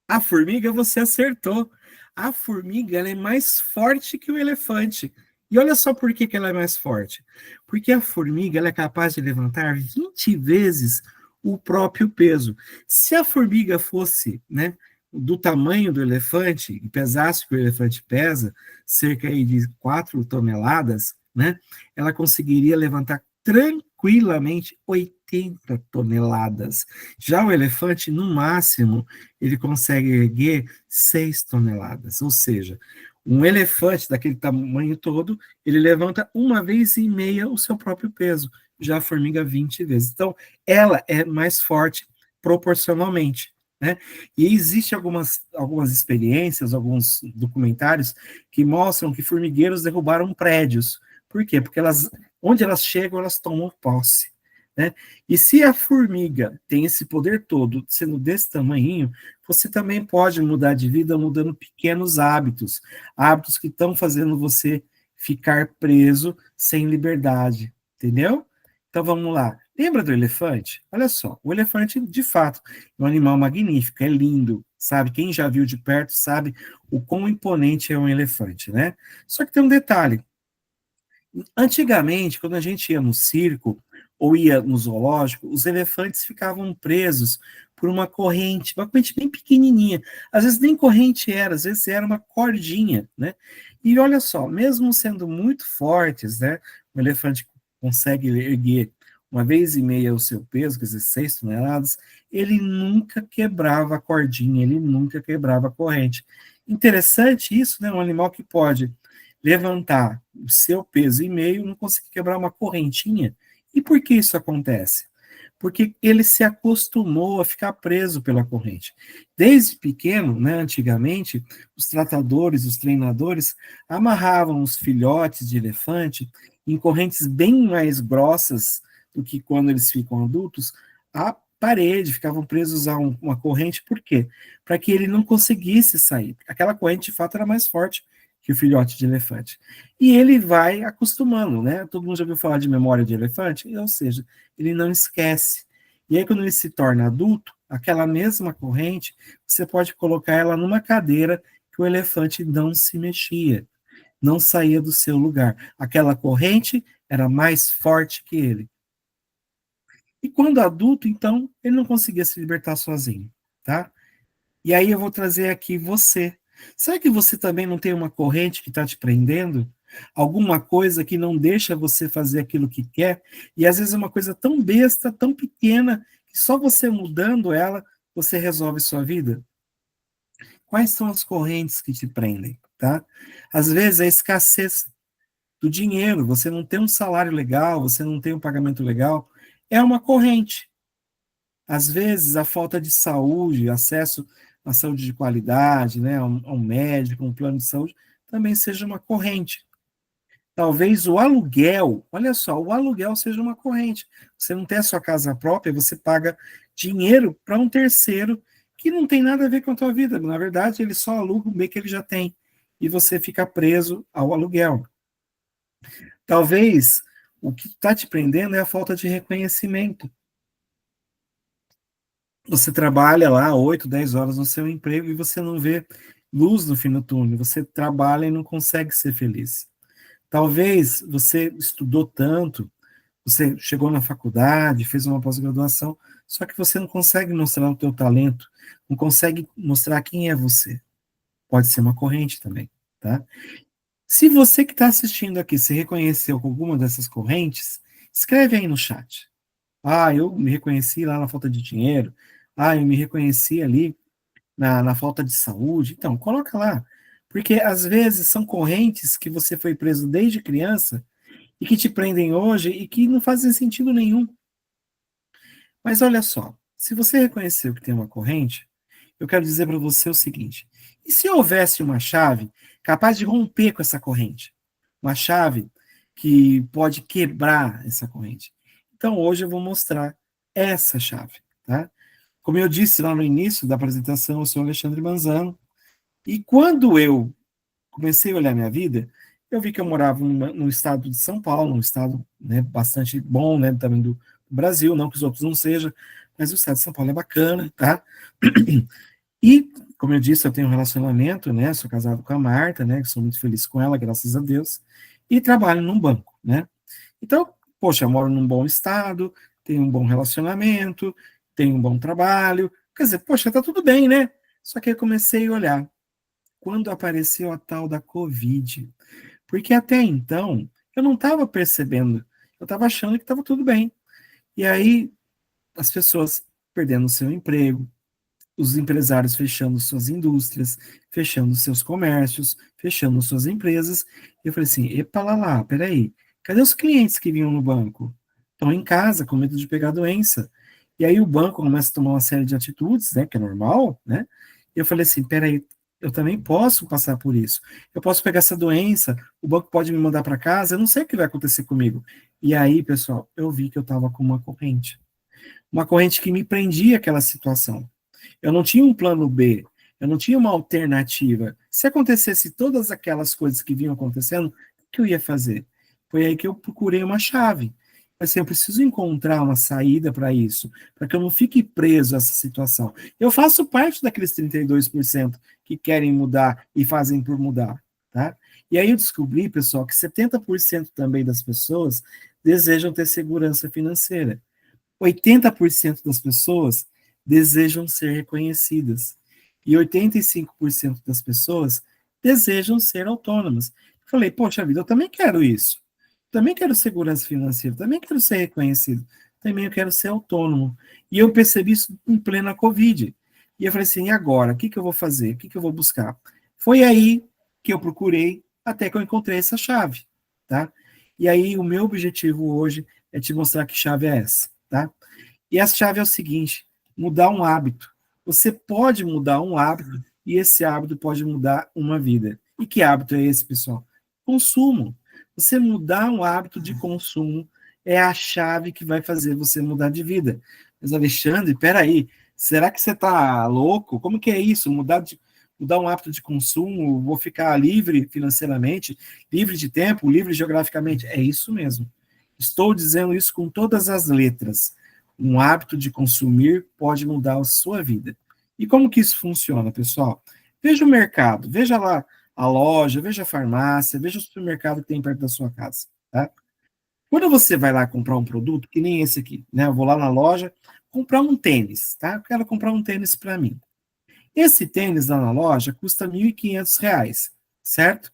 a formiga, você acertou. A formiga ela é mais forte que o elefante. E olha só por que ela é mais forte. Porque a formiga ela é capaz de levantar 20 vezes o próprio peso. Se a formiga fosse, né, do tamanho do elefante, e pesasse o que o elefante pesa, cerca aí de 4 toneladas, né, ela conseguiria levantar tranquilamente 80 toneladas. Já o elefante, no máximo, ele consegue erguer 6 toneladas. Ou seja, um elefante daquele tamanho todo, ele levanta 1,5 vezes o seu próprio peso. Já a formiga, 20 vezes. Então, ela é mais forte proporcionalmente, né? E existem algumas experiências, alguns documentários que mostram que formigueiros derrubaram prédios. Por quê? Porque onde elas chegam, elas tomam posse, né? E se a formiga tem esse poder todo, sendo desse tamanho, você também pode mudar de vida mudando pequenos hábitos, hábitos que estão fazendo você ficar preso sem liberdade, entendeu? Então vamos lá. Lembra do elefante? Olha só, o elefante, de fato, é um animal magnífico, é lindo, sabe? Quem já viu de perto sabe o quão imponente é um elefante, né? Só que tem um detalhe. Antigamente, quando a gente ia no circo ou ia no zoológico, os elefantes ficavam presos por uma corrente bem pequenininha. Às vezes nem corrente era, às vezes era uma cordinha, né? E olha só, mesmo sendo muito fortes, né? O elefante consegue erguer 1,5 vezes o seu peso, quer dizer, 6 toneladas, ele nunca quebrava a cordinha, ele nunca quebrava a corrente. Interessante isso, né? Um animal que pode levantar o seu peso e meio, não conseguir quebrar uma correntinha. E por que isso acontece? Porque ele se acostumou a ficar preso pela corrente. Desde pequeno, né, antigamente, os tratadores, os treinadores, amarravam os filhotes de elefante em correntes bem mais grossas do que quando eles ficam adultos, à parede, ficavam presos a uma corrente. Por quê? Para que ele não conseguisse sair. Aquela corrente, de fato, era mais forte que o filhote de elefante. E ele vai acostumando, né? Todo mundo já ouviu falar de memória de elefante? Ou seja, ele não esquece. E aí, quando ele se torna adulto, aquela mesma corrente, você pode colocar ela numa cadeira que o elefante não se mexia, não saía do seu lugar. Aquela corrente era mais forte que ele. E quando adulto, então, ele não conseguia se libertar sozinho, tá? E aí eu vou trazer aqui você. Será que você também não tem uma corrente que está te prendendo? Alguma coisa que não deixa você fazer aquilo que quer? E às vezes é uma coisa tão besta, tão pequena, que só você mudando ela, você resolve sua vida? Quais são as correntes que te prendem, tá? Às vezes a escassez do dinheiro, você não tem um salário legal, você não tem um pagamento legal, é uma corrente. Às vezes, a falta de saúde, acesso à saúde de qualidade, né, a um médico, um plano de saúde, também seja uma corrente. Talvez o aluguel, olha só, o aluguel seja uma corrente. Você não tem a sua casa própria, você paga dinheiro para um terceiro que não tem nada a ver com a tua vida. Na verdade, ele só aluga o bem que ele já tem. E você fica preso ao aluguel. Talvez o que está te prendendo é a falta de reconhecimento. Você trabalha lá 8, 10 horas no seu emprego e você não vê luz no fim do túnel. Você trabalha e não consegue ser feliz. Talvez você estudou tanto, você chegou na faculdade, fez uma pós-graduação, só que você não consegue mostrar o teu talento, não consegue mostrar quem é você. Pode ser uma corrente também, tá? Se você que está assistindo aqui se reconheceu com alguma dessas correntes, escreve aí no chat. Ah, eu me reconheci lá na falta de dinheiro. Ah, eu me reconheci ali na falta de saúde. Então, coloca lá. Porque às vezes são correntes que você foi preso desde criança e que te prendem hoje e que não fazem sentido nenhum. Mas olha só, se você reconheceu que tem uma corrente, eu quero dizer para você o seguinte: e se houvesse uma chave capaz de romper com essa corrente? Uma chave que pode quebrar essa corrente. Então, hoje eu vou mostrar essa chave, tá? Como eu disse lá no início da apresentação, eu sou Alexandre Manzano, e quando eu comecei a olhar minha vida, eu vi que eu morava no estado de São Paulo, um estado, né, bastante bom, né, também do Brasil, não que os outros não sejam, mas o estado de São Paulo é bacana, tá? E, como eu disse, eu tenho um relacionamento, né, sou casado com a Marta, né, sou muito feliz com ela, graças a Deus, e trabalho num banco, né? Então, poxa, eu moro num bom estado, tenho um bom relacionamento, tenho um bom trabalho, quer dizer, poxa, tá tudo bem, né? Só que eu comecei a olhar quando apareceu a tal da Covid, porque até então eu não estava percebendo, eu estava achando que estava tudo bem. E aí as pessoas perdendo o seu emprego, os empresários fechando suas indústrias, fechando seus comércios, fechando suas empresas. Eu falei assim, epa lá, peraí, cadê os clientes que vinham no banco? Estão em casa com medo de pegar doença. E aí o banco começa a tomar uma série de atitudes, né, que é normal, né? E eu falei assim, peraí, eu também posso passar por isso. Eu posso pegar essa doença, o banco pode me mandar para casa, eu não sei o que vai acontecer comigo. E aí, pessoal, eu vi que eu estava com uma corrente que me prendia àquela situação. Eu não tinha um plano B, eu não tinha uma alternativa. Se acontecesse todas aquelas coisas que vinham acontecendo, o que eu ia fazer? Foi aí que eu procurei uma chave. Assim, eu preciso encontrar uma saída para isso, para que eu não fique preso a essa situação. Eu faço parte daqueles 32% que querem mudar e fazem por mudar, tá? E aí eu descobri, pessoal, que 70% também das pessoas desejam ter segurança financeira. 80% das pessoas desejam ser reconhecidas. E 85% das pessoas desejam ser autônomas. Falei, poxa vida, eu também quero isso. Também quero segurança financeira, também quero ser reconhecido, também eu quero ser autônomo. E eu percebi isso em plena Covid. E eu falei assim, e agora? O que eu vou fazer? O que eu vou buscar? Foi aí que eu procurei, até que eu encontrei essa chave, tá? E aí o meu objetivo hoje é te mostrar que chave é essa, tá? E a chave é o seguinte, mudar um hábito. Você pode mudar um hábito e esse hábito pode mudar uma vida. E que hábito é esse, pessoal? Consumo. Você mudar um hábito de consumo é a chave que vai fazer você mudar de vida. Mas, Alexandre, peraí, será que você está louco? Como que é isso? mudar um hábito de consumo, vou ficar livre financeiramente, livre de tempo, livre geograficamente. É isso mesmo. Estou dizendo isso com todas as letras. Um hábito de consumir pode mudar a sua vida. E como que isso funciona, pessoal? Veja o mercado, veja lá a loja, veja a farmácia, veja o supermercado que tem perto da sua casa, tá? Quando você vai lá comprar um produto, que nem esse aqui, né? Eu vou lá na loja comprar um tênis, tá? Eu quero comprar um tênis para mim. Esse tênis lá na loja custa R$ 1.500, certo?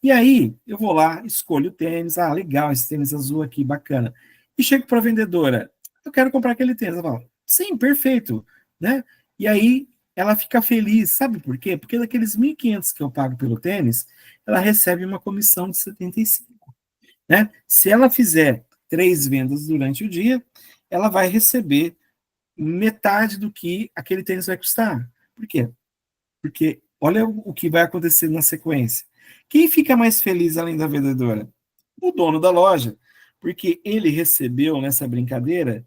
E aí, eu vou lá, escolho o tênis, legal, esse tênis azul aqui, bacana. E chego para a vendedora, eu quero comprar aquele tênis. Ela fala, sim, perfeito, né? E aí, ela fica feliz, sabe por quê? Porque daqueles 1.500 que eu pago pelo tênis, ela recebe uma comissão de 75, né? Se ela fizer 3 vendas durante o dia, ela vai receber metade do que aquele tênis vai custar. Por quê? Porque olha o que vai acontecer na sequência. Quem fica mais feliz além da vendedora? O dono da loja, porque ele recebeu nessa brincadeira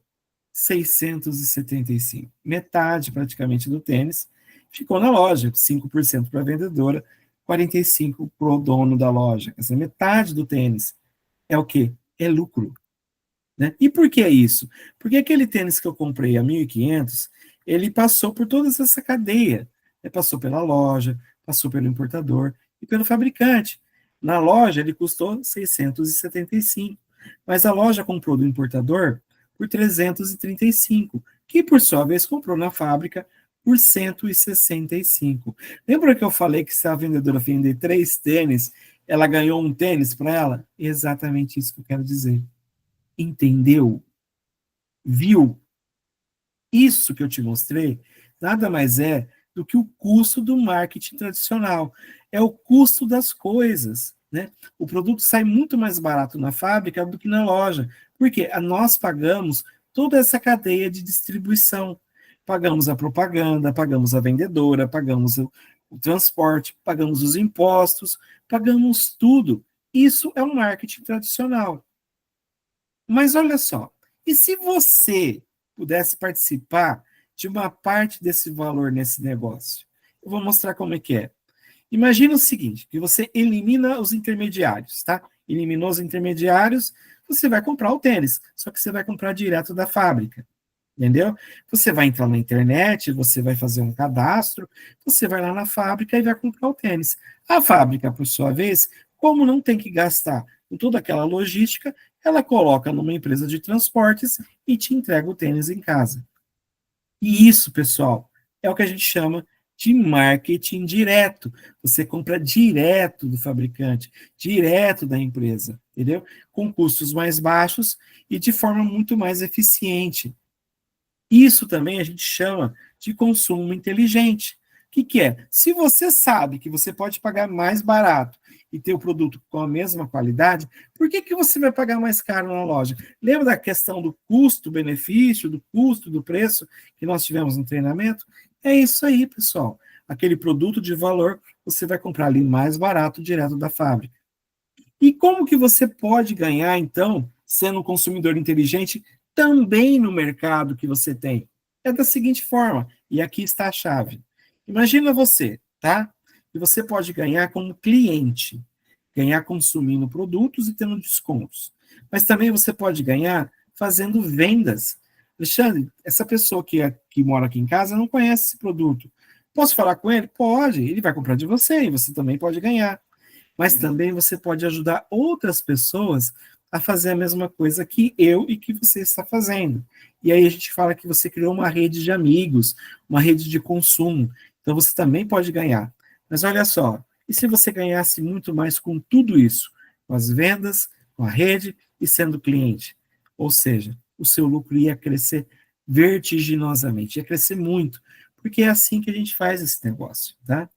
675. Metade praticamente do tênis ficou na loja, 5% para a vendedora, 45% para o dono da loja. Essa metade do tênis é o quê? É lucro. Né? E por que isso? Porque aquele tênis que eu comprei a 1.500, ele passou por toda essa cadeia. Ele passou pela loja, passou pelo importador e pelo fabricante. Na loja, ele custou 675, mas a loja comprou do importador por 335, que por sua vez comprou na fábrica por 165. Lembra que eu falei que se a vendedora vender 3 tênis, ela ganhou um tênis para ela? Exatamente isso que eu quero dizer. Entendeu? Viu? Isso que eu te mostrei nada mais é do que o custo do marketing tradicional. É o custo das coisas, né? O produto sai muito mais barato na fábrica do que na loja, porque nós pagamos toda essa cadeia de distribuição. Pagamos a propaganda, pagamos a vendedora, pagamos o transporte, pagamos os impostos, pagamos tudo. Isso é um marketing tradicional. Mas olha só, e se você pudesse participar de uma parte desse valor nesse negócio? Eu vou mostrar como é que é. Imagina o seguinte, que você elimina os intermediários, tá? Eliminou os intermediários, você vai comprar o tênis, só que você vai comprar direto da fábrica, entendeu? Você vai entrar na internet, você vai fazer um cadastro, você vai lá na fábrica e vai comprar o tênis. A fábrica, por sua vez, como não tem que gastar com toda aquela logística, ela coloca numa empresa de transportes e te entrega o tênis em casa. E isso, pessoal, é o que a gente chama de marketing direto. Você compra direto do fabricante, direto da empresa, entendeu? Com custos mais baixos e de forma muito mais eficiente. Isso também a gente chama de consumo inteligente. O que é? Se você sabe que você pode pagar mais barato e ter o produto com a mesma qualidade, por que você vai pagar mais caro na loja? Lembra da questão do custo-benefício, do custo, do preço que nós tivemos no treinamento? É isso aí, pessoal. Aquele produto de valor, você vai comprar ali mais barato direto da fábrica. E como que você pode ganhar, então, sendo um consumidor inteligente, também no mercado que você tem? É da seguinte forma, e aqui está a chave. Imagina você, tá? E você pode ganhar como cliente, ganhar consumindo produtos e tendo descontos. Mas também você pode ganhar fazendo vendas. Alexandre, essa pessoa que mora aqui em casa não conhece esse produto. Posso falar com ele? Pode, ele vai comprar de você e você também pode ganhar. Mas também você pode ajudar outras pessoas a fazer a mesma coisa que eu e que você está fazendo. E aí a gente fala que você criou uma rede de amigos, uma rede de consumo. Então você também pode ganhar. Mas olha só, e se você ganhasse muito mais com tudo isso? Com as vendas, com a rede e sendo cliente? Ou seja, o seu lucro ia crescer vertiginosamente, ia crescer muito, porque é assim que a gente faz esse negócio, tá?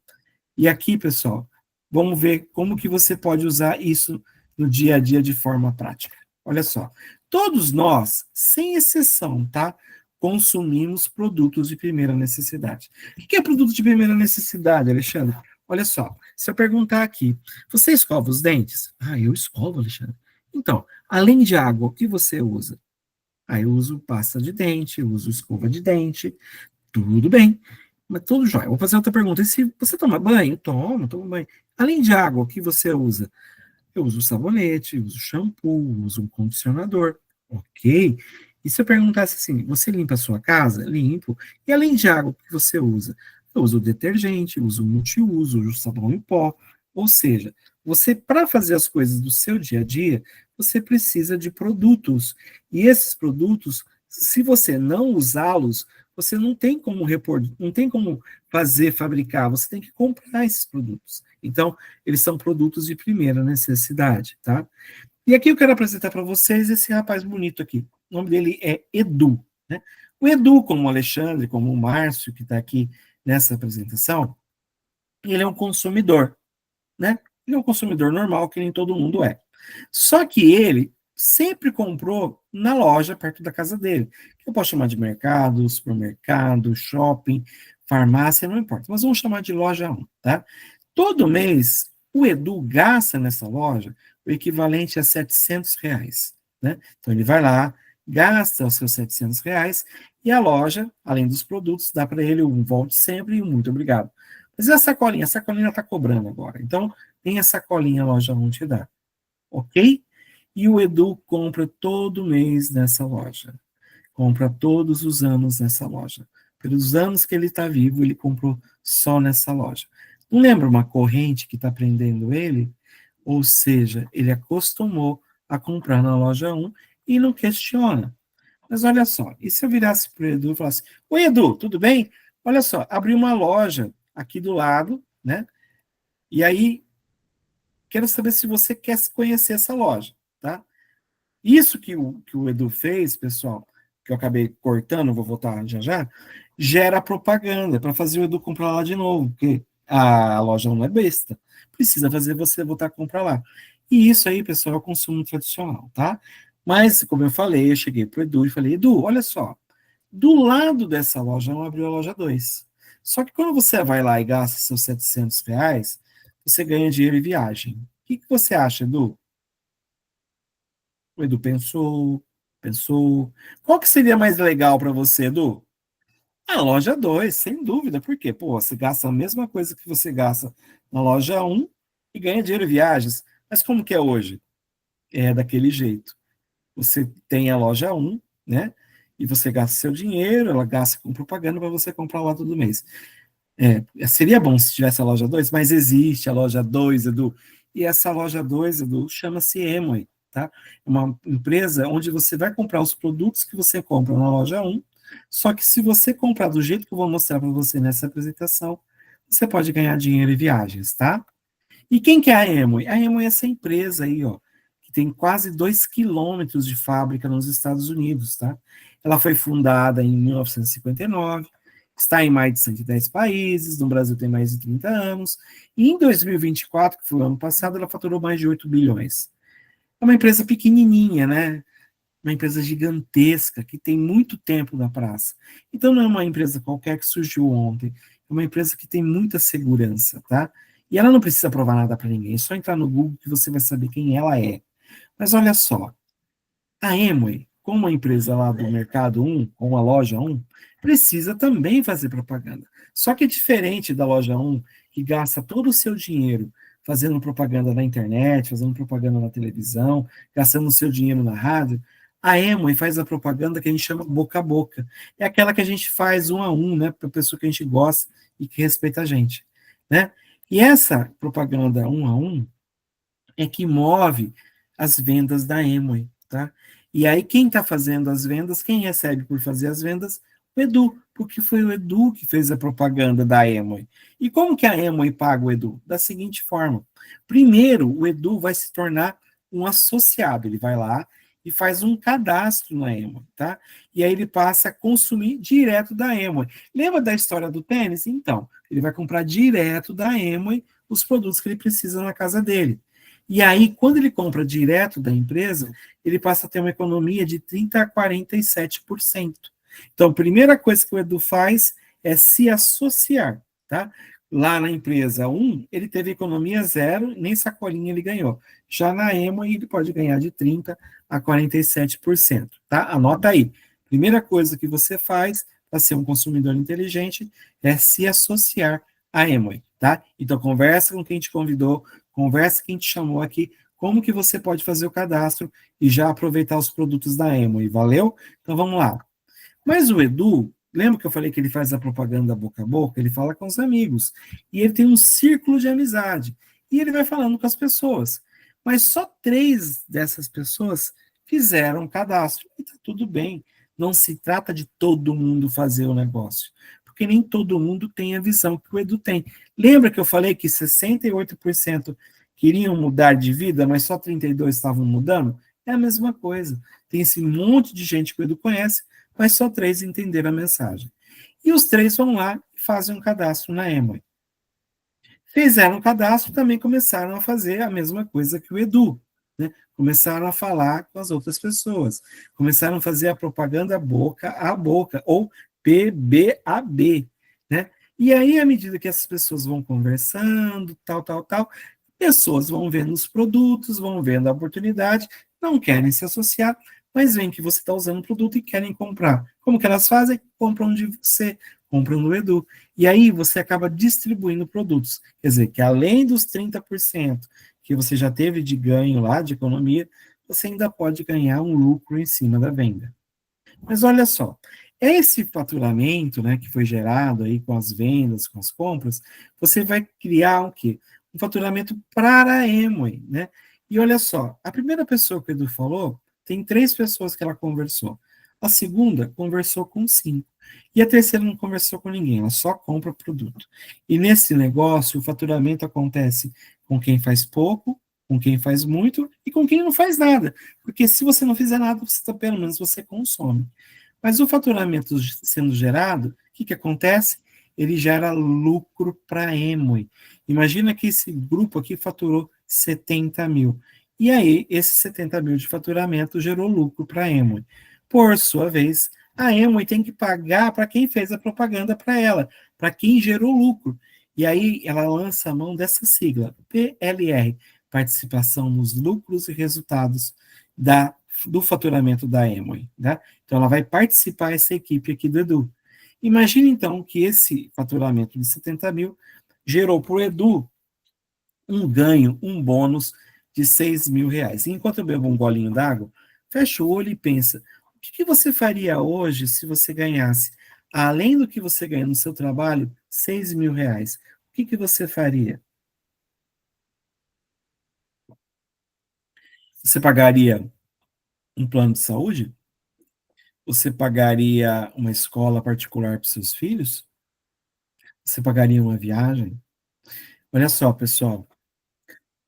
E aqui, pessoal, vamos ver como que você pode usar isso no dia a dia de forma prática. Olha só, todos nós, sem exceção, tá? Consumimos produtos de primeira necessidade. O que é produto de primeira necessidade, Alexandre? Olha só, se eu perguntar aqui, você escova os dentes? Eu escovo, Alexandre. Então, além de água, o que você usa? Eu uso pasta de dente, eu uso escova de dente, tudo bem. Mas tudo jóia. Vou fazer outra pergunta. E se você toma banho? Tomo banho. Além de água, o que você usa? Eu uso sabonete, uso shampoo, uso um condicionador. Ok? E se eu perguntasse assim, você limpa a sua casa? Limpo. E além de água, o que você usa? Eu uso detergente, uso multiuso, uso sabão em pó. Ou seja, você, para fazer as coisas do seu dia a dia, você precisa de produtos. E esses produtos, se você não usá-los, você não tem como repor, não tem como fazer, fabricar, você tem que comprar esses produtos. Então, eles são produtos de primeira necessidade, tá? E aqui eu quero apresentar para vocês esse rapaz bonito aqui. O nome dele é Edu, né? O Edu, como o Alexandre, como o Márcio, que está aqui nessa apresentação, ele é um consumidor, né? Ele é um consumidor normal, que nem todo mundo é. Só que ele sempre comprou na loja perto da casa dele, que eu posso chamar de mercado, supermercado, shopping, farmácia, não importa, mas vamos chamar de loja 1, tá? Todo mês, o Edu gasta nessa loja o equivalente a R$ 700, né? Então, ele vai lá, gasta os seus R$ 700, e a loja, além dos produtos, dá para ele um volte sempre e um muito obrigado. Mas e a sacolinha? A sacolinha está cobrando agora. Então, tem a sacolinha, a loja 1 te dá. Ok? E o Edu compra todo mês nessa loja. Compra todos os anos nessa loja. Pelos anos que ele está vivo, ele comprou só nessa loja. Não lembra uma corrente que está prendendo ele? Ou seja, ele acostumou a comprar na loja 1 e não questiona. Mas olha só, e se eu virasse para o Edu e falasse: Oi, Edu, tudo bem? Olha só, abri uma loja aqui do lado, né? E aí, quero saber se você quer conhecer essa loja, tá? Isso que o Edu fez, pessoal, que eu acabei cortando, vou voltar já já, gera propaganda para fazer o Edu comprar lá de novo, porque a loja não é besta. Precisa fazer você voltar a comprar lá. E isso aí, pessoal, é o consumo tradicional, tá? Mas, como eu falei, eu cheguei para o Edu e falei: Edu, olha só, do lado dessa loja não abriu a loja 2. Só que quando você vai lá e gasta seus R$ 700, você ganha dinheiro e viagem. O que você acha, Edu? O Edu pensou. Qual que seria mais legal para você, Edu? A loja 2, sem dúvida. Por quê? Pô, você gasta a mesma coisa que você gasta na loja 1 e ganha dinheiro em viagens. Mas como que é hoje? É daquele jeito. Você tem a loja 1, né? E você gasta seu dinheiro, ela gasta com propaganda para você comprar lá todo mês. Seria bom se tivesse a loja 2, mas existe a loja 2, Edu. E essa loja 2, Edu, chama-se Emoi, tá? É uma empresa onde você vai comprar os produtos que você compra na loja 1, só que se você comprar do jeito que eu vou mostrar para você nessa apresentação, você pode ganhar dinheiro e viagens, tá? E quem que é a Emoi? A Emoi é essa empresa aí, ó, que tem quase 2 quilômetros de fábrica nos Estados Unidos, tá? Ela foi fundada em 1959, está em mais de 110 países, no Brasil tem mais de 30 anos, e em 2024, que foi o ano passado, ela faturou mais de 8 bilhões. É uma empresa pequenininha, né? Uma empresa gigantesca, que tem muito tempo na praça. Então, não é uma empresa qualquer que surgiu ontem, é uma empresa que tem muita segurança, tá? E ela não precisa provar nada para ninguém, é só entrar no Google que você vai saber quem ela é. Mas olha só, a Amway, como uma empresa lá do Mercado 1, com a loja 1, precisa também fazer propaganda. Só que é diferente da loja 1, que gasta todo o seu dinheiro fazendo propaganda na internet, fazendo propaganda na televisão, gastando o seu dinheiro na rádio. A Amway faz a propaganda que a gente chama boca a boca. É aquela que a gente faz um a um, né, para a pessoa que a gente gosta e que respeita a gente, né? E essa propaganda um a um é que move as vendas da Amway, tá? E aí quem está fazendo as vendas, quem recebe por fazer as vendas? O Edu, porque foi o Edu que fez a propaganda da Amway. E como que a Amway paga o Edu? Da seguinte forma: primeiro, o Edu vai se tornar um associado, ele vai lá e faz um cadastro na Amway, tá? E aí ele passa a consumir direto da Amway. Lembra da história do tênis? Então, ele vai comprar direto da Amway os produtos que ele precisa na casa dele. E aí, quando ele compra direto da empresa, ele passa a ter uma economia de 30% a 47%. Então, a primeira coisa que o Edu faz é se associar, tá? Lá na empresa 1, ele teve economia zero, nem sacolinha ele ganhou. Já na Emo, ele pode ganhar de 30% a 47%, tá? Anota aí. Primeira coisa que você faz para ser um consumidor inteligente é se associar à Amway, tá? Então, conversa com quem te convidou, conversa com quem te chamou aqui, como que você pode fazer o cadastro e já aproveitar os produtos da Amway, valeu? Então, vamos lá. Mas o Edu, lembra que eu falei que ele faz a propaganda boca a boca? Ele fala com os amigos. E ele tem um círculo de amizade. E ele vai falando com as pessoas. Mas só 3 dessas pessoas fizeram o cadastro. E está tudo bem. Não se trata de todo mundo fazer o negócio. Porque nem todo mundo tem a visão que o Edu tem. Lembra que eu falei que 68% queriam mudar de vida, mas só 32% estavam mudando? É a mesma coisa. Tem esse monte de gente que o Edu conhece, mas só 3 entenderam a mensagem. E os 3 vão lá e fazem um cadastro na Amway. Fizeram o cadastro, também começaram a fazer a mesma coisa que o Edu. Né? Começaram a falar com as outras pessoas. Começaram a fazer a propaganda boca a boca, ou PBAB. Né? E aí, à medida que essas pessoas vão conversando, tal, pessoas vão vendo os produtos, vão vendo a oportunidade, não querem se associar, mas veem que você está usando o produto e querem comprar. Como que elas fazem? Compram de você, compram do Edu. E aí você acaba distribuindo produtos. Quer dizer, que além dos 30% que você já teve de ganho lá, de economia, você ainda pode ganhar um lucro em cima da venda. Mas olha só, esse faturamento, né, que foi gerado aí com as vendas, com as compras, você vai criar o quê? Um faturamento para a Amway, né? E olha só, a primeira pessoa que o Edu falou, tem 3 pessoas que ela conversou. A segunda conversou com 5. E a terceira não conversou com ninguém, ela só compra produto. E nesse negócio, o faturamento acontece com quem faz pouco, com quem faz muito e com quem não faz nada. Porque se você não fizer nada, pelo menos você consome. Mas o faturamento sendo gerado, o que acontece? Ele gera lucro para a Amway. Imagina que esse grupo aqui faturou 70 mil. E aí, esse 70 mil de faturamento gerou lucro para a Amway. Por sua vez, a Amway tem que pagar para quem fez a propaganda para ela, para quem gerou lucro. E aí ela lança a mão dessa sigla, PLR, Participação nos Lucros e Resultados do faturamento da Amway. Né? Então ela vai participar essa equipe aqui do Edu. Imagine então que esse faturamento de 70 mil gerou para o Edu um ganho, um bônus de 6 mil reais. E enquanto eu bebo um golinho d'água, fecha o olho e pensa, o que você faria hoje se você ganhasse, além do que você ganha no seu trabalho, 6 mil reais? O que você faria? Você pagaria um plano de saúde? Você pagaria uma escola particular para seus filhos? Você pagaria uma viagem? Olha só, pessoal,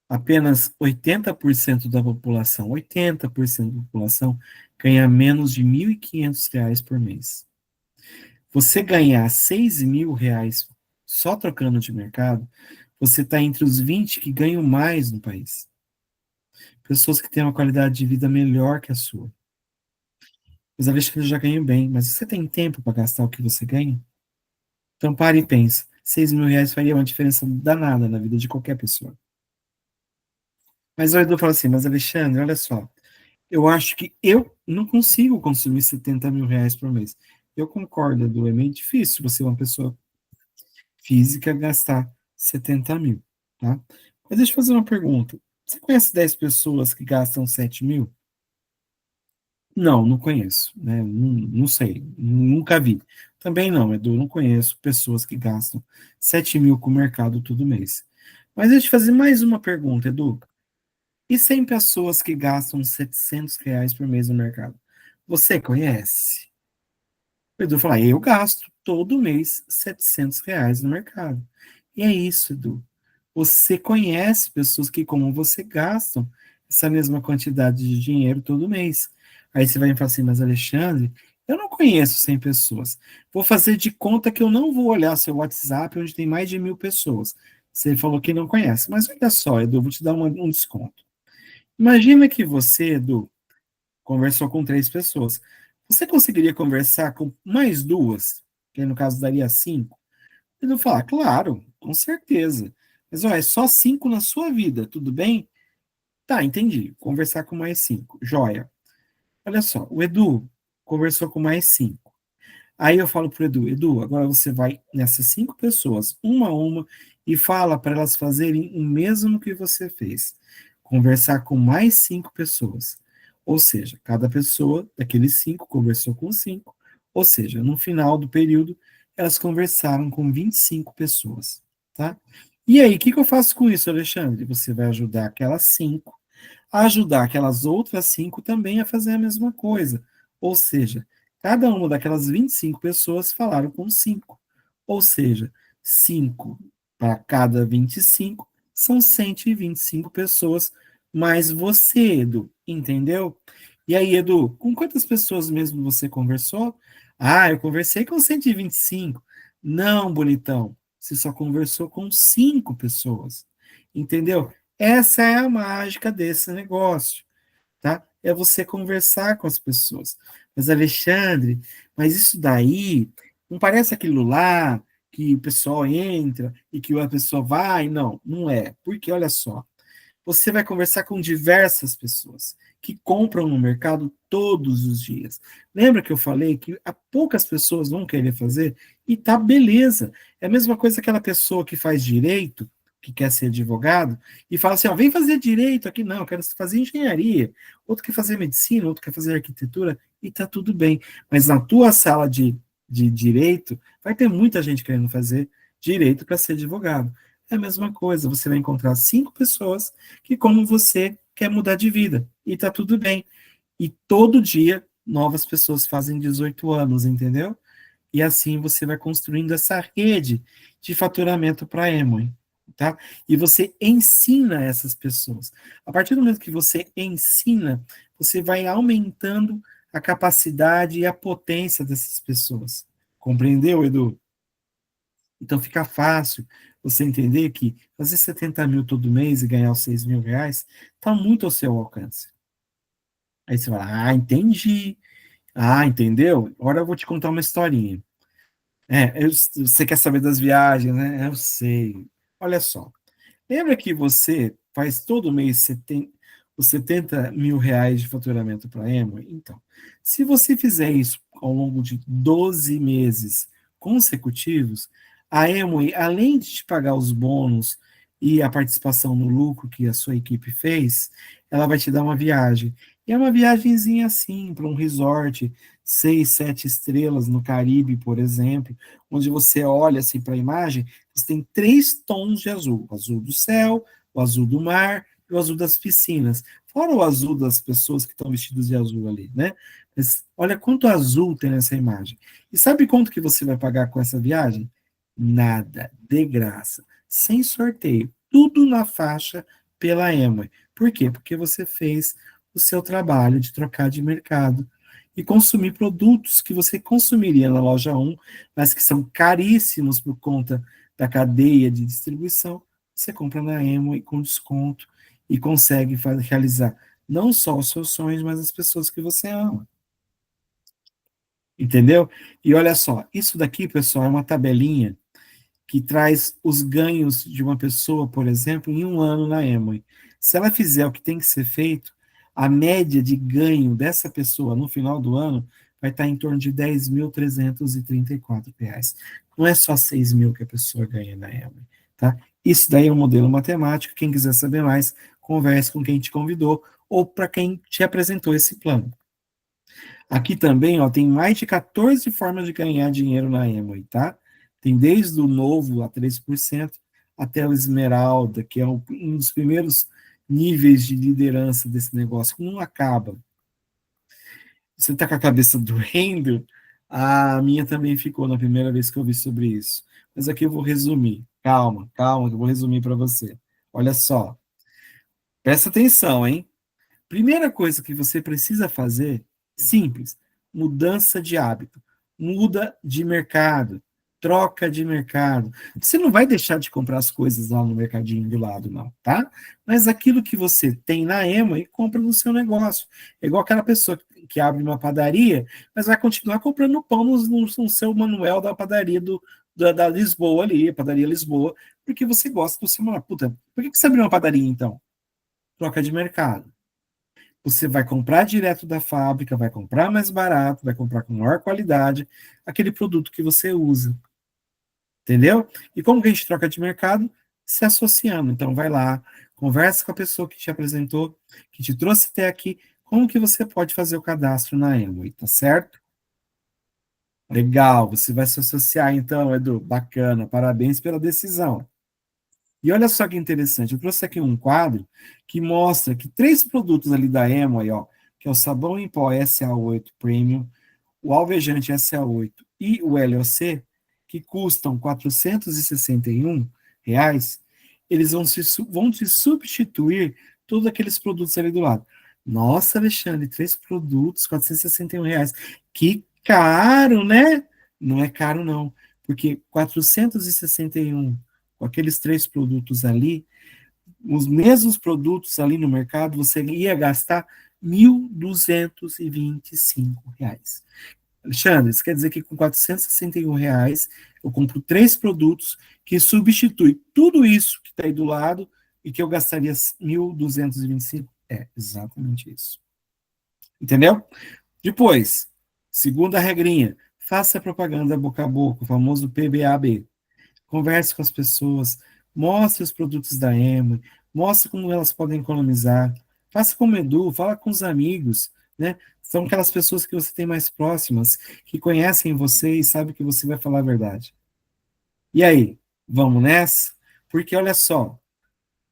apenas 80% da população, 80% da população ganha menos de R$ 1.500 por mês. Você ganhar R$ 6.000 só trocando de mercado, você está entre os 20 que ganham mais no país. Pessoas que têm uma qualidade de vida melhor que a sua. Os Alexandre já ganham bem, mas você tem tempo para gastar o que você ganha? Então pare e pense. R$ 6.000 faria uma diferença danada na vida de qualquer pessoa. Mas o Edu fala assim, mas Alexandre, olha só, eu acho que eu não consigo consumir R$ 70.000 por mês. Eu concordo, Edu, é meio difícil você, uma pessoa física, gastar 70 mil, tá? Mas deixa eu fazer uma pergunta. Você conhece 10 pessoas que gastam 7 mil? Não, não conheço, né? Não sei, nunca vi. Também não, Edu, não conheço pessoas que gastam 7 mil com o mercado todo mês. Mas deixa eu te fazer mais uma pergunta, Edu. E 100 pessoas que gastam R$ 700 por mês no mercado? Você conhece? O Edu fala, eu gasto todo mês R$ 700 no mercado. E é isso, Edu. Você conhece pessoas que, como você, gastam essa mesma quantidade de dinheiro todo mês. Aí você vai me falar assim, mas Alexandre, eu não conheço 100 pessoas. Vou fazer de conta que eu não vou olhar seu WhatsApp, onde tem mais de 1.000 pessoas. Você falou que não conhece. Mas olha só, Edu, vou te dar um desconto. Imagina que você, Edu, conversou com 3 pessoas. Você conseguiria conversar com mais 2? Que no caso daria 5? Edu fala, claro, com certeza. Mas olha, é só 5 na sua vida, tudo bem? Tá, entendi. Conversar com mais 5. Joia. Olha só, o Edu conversou com mais 5. Aí eu falo para o Edu, Edu, agora você vai nessas 5 pessoas, uma a uma, e fala para elas fazerem o mesmo que você fez. Conversar com mais 5 pessoas. Ou seja, cada pessoa daqueles 5 conversou com 5. Ou seja, no final do período, elas conversaram com 25 pessoas. Tá? E aí, o que eu faço com isso, Alexandre? Você vai ajudar aquelas 5 a ajudar aquelas outras 5 também a fazer a mesma coisa. Ou seja, cada uma daquelas 25 pessoas falaram com 5. Ou seja, 5 para cada 25 são 125 pessoas, mais você, Edu, entendeu? E aí, Edu, com quantas pessoas mesmo você conversou? Ah, eu conversei com 125. Não, bonitão, você só conversou com 5 pessoas, entendeu? Essa é a mágica desse negócio, tá? É você conversar com as pessoas. Mas, Alexandre, mas isso daí não parece aquilo lá que o pessoal entra e que a pessoa vai? Não, não é. Porque, olha só, você vai conversar com diversas pessoas que compram no mercado todos os dias. Lembra que eu falei que poucas pessoas vão querer fazer? E tá beleza. É a mesma coisa que aquela pessoa que faz direito, que quer ser advogado, e fala assim: ó, vem fazer direito aqui. Não, eu quero fazer engenharia. Outro quer fazer medicina, outro quer fazer arquitetura, e tá tudo bem. Mas na tua sala de direito, vai ter muita gente querendo fazer direito para ser advogado. É a mesma coisa, você vai encontrar 5 pessoas que, como você, quer mudar de vida. E tá tudo bem. E todo dia, novas pessoas fazem 18 anos, entendeu? E assim você vai construindo essa rede de faturamento para a Emoi, tá? E você ensina essas pessoas. A partir do momento que você ensina, você vai aumentando a capacidade e a potência dessas pessoas. Compreendeu, Edu? Então fica fácil você entender que fazer 70 mil todo mês e ganhar os 6 mil reais está muito ao seu alcance. Aí você fala, ah, entendi. Ah, entendeu? Agora eu vou te contar uma historinha. Você quer saber das viagens, né? Eu sei. Olha só. Lembra que você faz todo mês os 70 mil reais de faturamento para a Emo? Então, se você fizer isso ao longo de 12 meses consecutivos, a Emo, além de te pagar os bônus e a participação no lucro que a sua equipe fez, ela vai te dar uma viagem. E é uma viagenzinha assim, para um resort, 6, 7 estrelas no Caribe, por exemplo, onde você olha assim para a imagem, você tem 3 tons de azul: o azul do céu, o azul do mar e o azul das piscinas. Fora o azul das pessoas que estão vestidas de azul ali, né? Mas olha quanto azul tem nessa imagem. E sabe quanto que você vai pagar com essa viagem? Nada, de graça, sem sorteio, tudo na faixa pela Emoi. Por quê? Porque você fez o seu trabalho de trocar de mercado e consumir produtos que você consumiria na loja 1, mas que são caríssimos por conta da cadeia de distribuição. Você compra na Emo e com desconto e consegue realizar não só os seus sonhos, mas as pessoas que você ama. Entendeu? E olha só, isso daqui, pessoal, é uma tabelinha que traz os ganhos de uma pessoa, por exemplo, em um ano na Emoi. Se ela fizer o que tem que ser feito, a média de ganho dessa pessoa no final do ano vai estar em torno de R$ 10.334. Não é só 6 mil que a pessoa ganha na Emoi, tá? Isso daí é um modelo matemático. Quem quiser saber mais, converse com quem te convidou ou para quem te apresentou esse plano. Aqui também, ó, tem mais de 14 formas de ganhar dinheiro na Emoi, tá? Tem desde o novo a 3% até o Esmeralda, que é um dos primeiros níveis de liderança desse negócio, que não acaba. Você tá com a cabeça doendo? A minha também ficou na primeira vez que eu vi sobre isso. Mas aqui eu vou resumir. Calma, calma, que eu vou resumir para você. Olha só, presta atenção, hein? Primeira coisa que você precisa fazer, simples, mudança de hábito. Muda de mercado, troca de mercado. Você não vai deixar de comprar as coisas lá no mercadinho do lado, não, tá? Mas aquilo que você tem na Ema e compra no seu negócio. É igual aquela pessoa que abre uma padaria, mas vai continuar comprando pão no seu manuel da padaria da Lisboa ali, padaria Lisboa, porque você gosta do seu manual. Puta, por que você abriu uma padaria então? Troca de mercado. Você vai comprar direto da fábrica, vai comprar mais barato, vai comprar com maior qualidade aquele produto que você usa. Entendeu? E como que a gente troca de mercado? Se associando. Então, vai lá, conversa com a pessoa que te apresentou, que te trouxe até aqui, como que você pode fazer o cadastro na Amway, tá certo? Legal, você vai se associar então, Edu. Bacana, parabéns pela decisão. E olha só que interessante, eu trouxe aqui um quadro que mostra que três produtos ali da Amway, ó, que é o sabão em pó SA8 Premium, o alvejante SA8 e o LOC, que custam R$ 461, eles vão se substituir todos aqueles produtos ali do lado. Nossa, Alexandre, três produtos, R$ 461. Que caro, né? Não é caro, não. Porque 461 com aqueles três produtos ali, os mesmos produtos ali no mercado, você ia gastar R$ 1.225. Alexandre, isso quer dizer que com R$ 461 eu compro três produtos que substituem tudo isso que está aí do lado e que eu gastaria 1.225? É, exatamente isso. Entendeu? Depois, segunda regrinha, faça propaganda boca a boca, o famoso PBAB. Converse com as pessoas, mostre os produtos da Emo, mostre como elas podem economizar. Faça como Edu, fala com os amigos, né? São aquelas pessoas que você tem mais próximas, que conhecem você e sabem que você vai falar a verdade. E aí, vamos nessa? Porque olha só,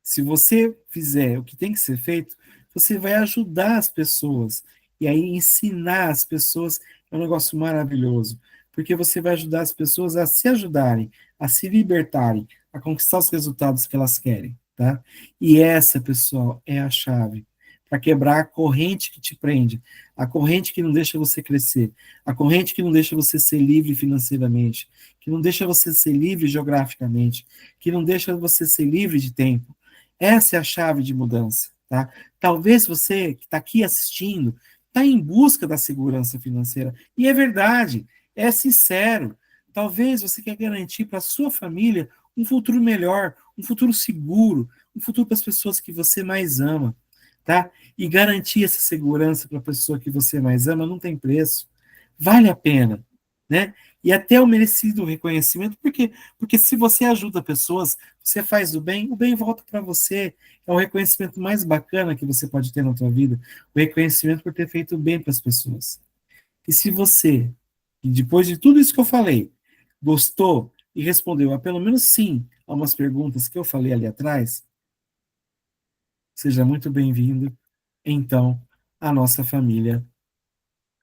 se você fizer o que tem que ser feito, você vai ajudar as pessoas. E aí, ensinar as pessoas é um negócio maravilhoso. Porque você vai ajudar as pessoas a se ajudarem, a se libertarem, a conquistar os resultados que elas querem. Tá? E essa, pessoal, é a chave para quebrar a corrente que te prende, a corrente que não deixa você crescer, a corrente que não deixa você ser livre financeiramente, que não deixa você ser livre geograficamente, que não deixa você ser livre de tempo. Essa é a chave de mudança, tá? Talvez você que está aqui assistindo está em busca da segurança financeira. E é verdade, é sincero. Talvez você quer garantir para a sua família um futuro melhor, um futuro seguro, um futuro para as pessoas que você mais ama, tá? E garantir essa segurança para a pessoa que você mais ama não tem preço. Vale a pena, né? E até o merecido reconhecimento, porque se você ajuda pessoas, você faz o bem volta para você. É o reconhecimento mais bacana que você pode ter na sua vida, o reconhecimento por ter feito bem para as pessoas. E se você, depois de tudo isso que eu falei, gostou e respondeu a pelo menos sim a umas perguntas que eu falei ali atrás, seja muito bem-vindo, então, à nossa família,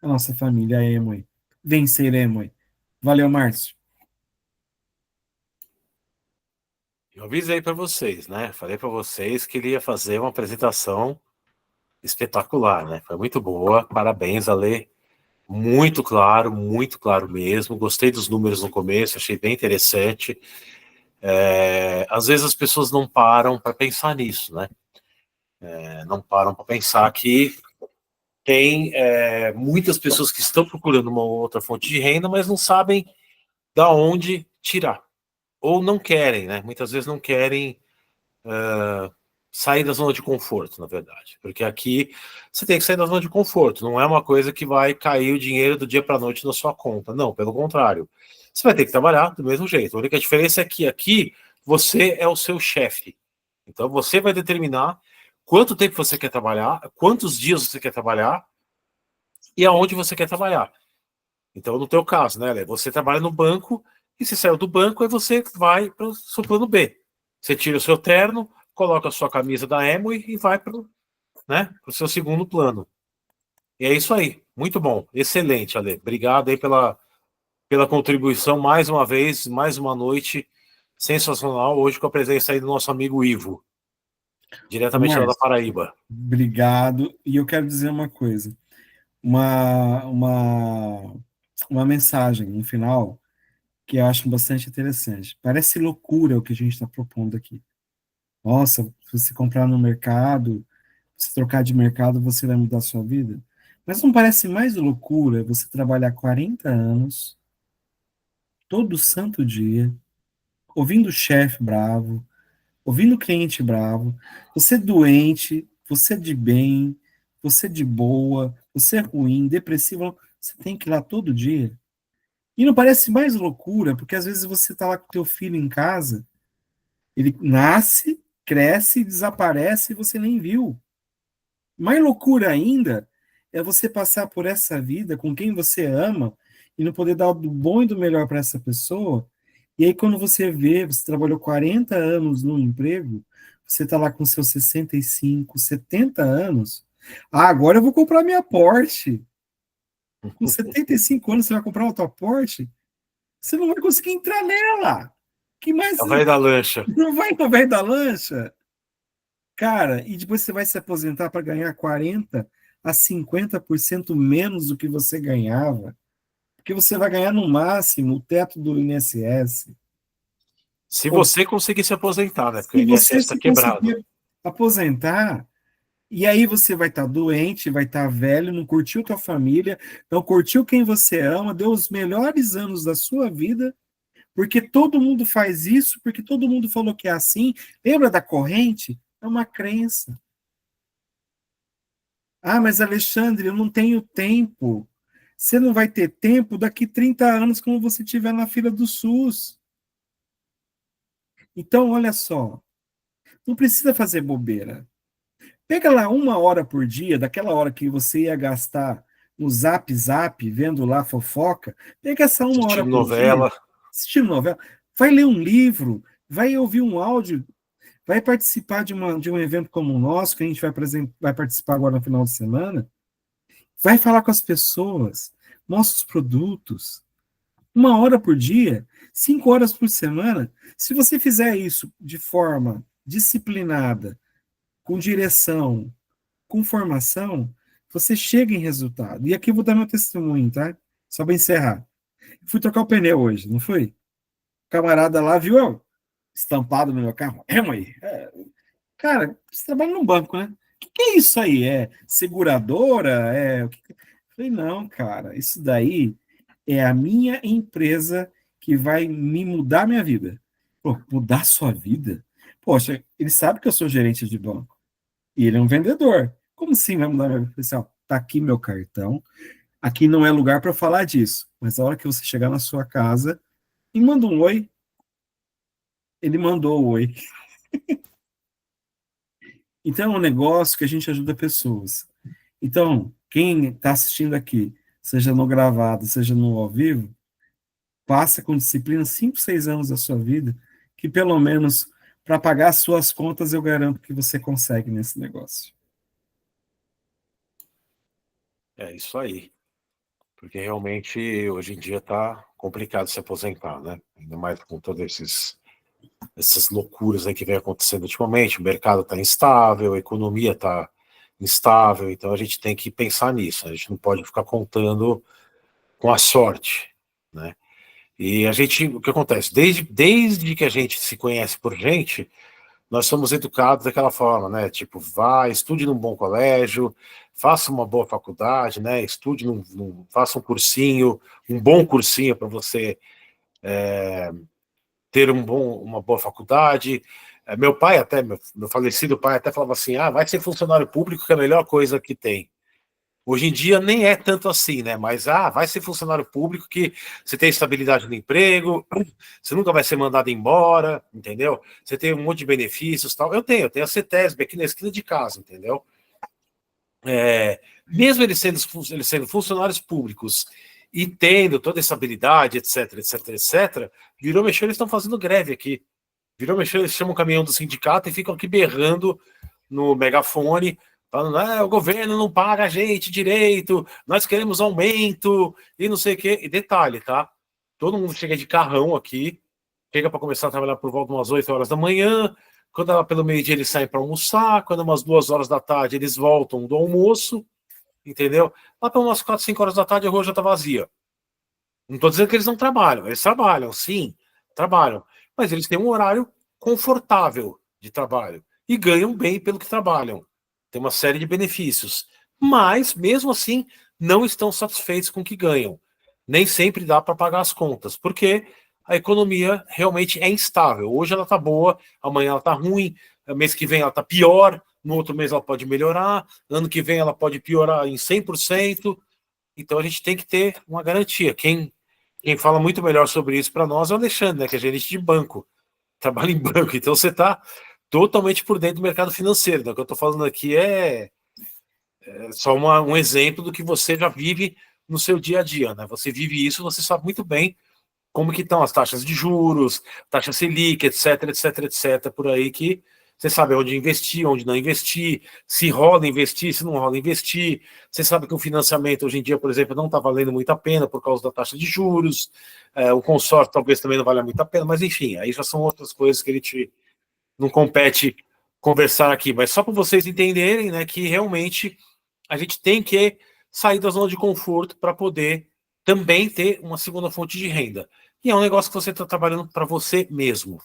a nossa família Emoi. Venceremos. Valeu, Márcio. Eu avisei para vocês, né? Falei para vocês que ele ia fazer uma apresentação espetacular, né? Foi muito boa. Parabéns, Ale. Muito claro mesmo. Gostei dos números no começo, achei bem interessante. Às vezes as pessoas não param para pensar nisso, né? Não param para pensar que tem muitas pessoas que estão procurando uma outra fonte de renda, mas não sabem da onde tirar. Ou não querem, né? Muitas vezes não querem sair da zona de conforto, na verdade. Porque aqui você tem que sair da zona de conforto. Não é uma coisa que vai cair o dinheiro do dia para a noite na sua conta. Não, pelo contrário. Você vai ter que trabalhar do mesmo jeito. A única diferença é que aqui você é o seu chefe. Então você vai determinar quanto tempo você quer trabalhar, quantos dias você quer trabalhar e aonde você quer trabalhar. Então, no teu caso, né, Ale, você trabalha no banco e se saiu do banco, aí você vai para o seu plano B. Você tira o seu terno, coloca a sua camisa da Emo e vai para o seu segundo plano. E é isso aí. Muito bom. Excelente, Ale. Obrigado aí pela contribuição mais uma vez, mais uma noite sensacional, hoje com a presença aí do nosso amigo Ivo, Ô, diretamente lá da Márcio, Paraíba. obrigado. E eu quero dizer uma coisa, uma, uma, uma mensagem no final que eu acho bastante interessante. Parece loucura o que a gente está propondo aqui. Nossa, se você comprar no mercado, se trocar de mercado, você vai mudar a sua vida. Mas não parece mais loucura você trabalhar 40 anos, todo santo dia, ouvindo o chefe bravo, ouvindo o cliente bravo, você doente, você de bem, você de boa, você ruim, depressivo, você tem que ir lá todo dia. E não parece mais loucura, porque às vezes você está lá com o teu filho em casa, ele nasce, cresce, desaparece e você nem viu. Mais loucura ainda é você passar por essa vida com quem você ama e não poder dar do bom e do melhor para essa pessoa. E aí, quando você vê, você trabalhou 40 anos num emprego, você está lá com seus 65, 70 anos. Ah, agora eu vou comprar minha Porsche. Com 75 anos, você vai comprar uma tua Porsche? Você não vai conseguir entrar nela. Que mais? A velha da lancha. Não vai no velho da lancha? Cara, e depois você vai se aposentar para ganhar 40 a 50% menos do que você ganhava, porque você vai ganhar no máximo o teto do INSS. Se Ou você conseguir se aposentar, né? Porque o se você INSS está se quebrado. conseguir aposentar, e aí você vai estar doente, vai estar velho, não curtiu tua família, não curtiu quem você ama, deu os melhores anos da sua vida, porque todo mundo faz isso, porque todo mundo falou que é assim. Lembra da corrente? É uma crença. Ah, mas Alexandre, eu não tenho tempo. Você não vai ter tempo daqui 30 anos quando você estiver na fila do SUS. Então, olha só, não precisa fazer bobeira. Pega lá 1 hora por dia, daquela hora que você ia gastar no Zap Zap, vendo lá fofoca, pega essa 1 hora Assistindo por dia, novela. assistindo novela, vai ler um livro, vai ouvir um áudio, vai participar de um evento como o nosso, que a gente vai participar agora no final de semana. Vai falar com as pessoas, mostra os produtos. 1 hora por dia, 5 horas por semana. Se você fizer isso de forma disciplinada, com direção, com formação, você chega em resultado. E aqui eu vou dar meu testemunho, tá? Só para encerrar. Fui trocar o pneu hoje, não foi? O camarada lá viu eu estampado no meu carro. É, mãe. Cara, você trabalha num banco, né? O que é isso aí? É seguradora? Falei, não, cara, isso daí é a minha empresa que vai me mudar minha vida. Pô, mudar sua vida? Poxa, ele sabe que eu sou gerente de banco. E ele é um vendedor. Como assim vai mudar minha vida? Eu falei assim, ó, tá aqui meu cartão. Aqui não é lugar para falar disso. Mas a hora que você chegar na sua casa, e manda um oi. Ele mandou o oi. Então é um negócio que a gente ajuda pessoas. Então, quem está assistindo aqui, seja no gravado, seja no ao vivo, passa com disciplina 5, 6 anos da sua vida, que pelo menos para pagar as suas contas eu garanto que você consegue nesse negócio. É isso aí. Porque realmente hoje em dia está complicado se aposentar, né? Ainda mais com todas essas loucuras aí que vem acontecendo ultimamente. O mercado está instável, a economia está instável, então a gente tem que pensar nisso. A gente não pode ficar contando com a sorte, né? E a gente, o que acontece? Desde que a gente se conhece por gente, nós somos educados daquela forma, né? Tipo, vá, estude num bom colégio, faça uma boa faculdade, né? Estude, faça um bom cursinho para você ter uma boa faculdade. Meu pai até, meu falecido pai até falava assim, vai ser funcionário público que é a melhor coisa que tem. Hoje em dia nem é tanto assim, né? Mas vai ser funcionário público que você tem estabilidade no emprego, você nunca vai ser mandado embora, entendeu? Você tem um monte de benefícios, tal. Eu tenho a CETESB aqui na esquina de casa, entendeu? Mesmo eles sendo funcionários públicos e tendo toda essa habilidade, etc, etc, etc, virou mexer, eles estão fazendo greve aqui. Virou mexer, eles chamam o caminhão do sindicato e ficam aqui berrando no megafone, falando, o governo não paga a gente direito, nós queremos aumento, e não sei o quê. E detalhe, tá? Todo mundo chega de carrão aqui, chega para começar a trabalhar por volta de umas 8 horas da manhã, quando ela pelo meio-dia eles saem para almoçar, quando umas 2 horas da tarde eles voltam do almoço, entendeu? Lá para umas 4, 5 horas da tarde a rua já está vazia. Não estou dizendo que eles não trabalham, eles trabalham, sim, trabalham, mas eles têm um horário confortável de trabalho e ganham bem pelo que trabalham. Tem uma série de benefícios, mas mesmo assim não estão satisfeitos com o que ganham. Nem sempre dá para pagar as contas, porque a economia realmente é instável. Hoje ela está boa, amanhã ela está ruim, mês que vem ela está pior, no outro mês ela pode melhorar, ano que vem ela pode piorar em 100%. Então a gente tem que ter uma garantia. Quem fala muito melhor sobre isso para nós é o Alexandre, né, que é gerente de banco, trabalha em banco. Então você está totalmente por dentro do mercado financeiro. Né? O que eu estou falando aqui é só um exemplo do que você já vive no seu dia a dia. Né? Você vive isso, você sabe muito bem como que estão as taxas de juros, taxa Selic, etc, etc, etc, por aí que você sabe onde investir, onde não investir, se rola investir, se não rola investir. Você sabe que o financiamento hoje em dia, por exemplo, não está valendo muito a pena por causa da taxa de juros. O consórcio talvez também não valha muito a pena, mas enfim, aí já são outras coisas que a gente não compete conversar aqui. Mas só para vocês entenderem, né, que realmente a gente tem que sair da zona de conforto para poder também ter uma segunda fonte de renda. E é um negócio que você está trabalhando para você mesmo.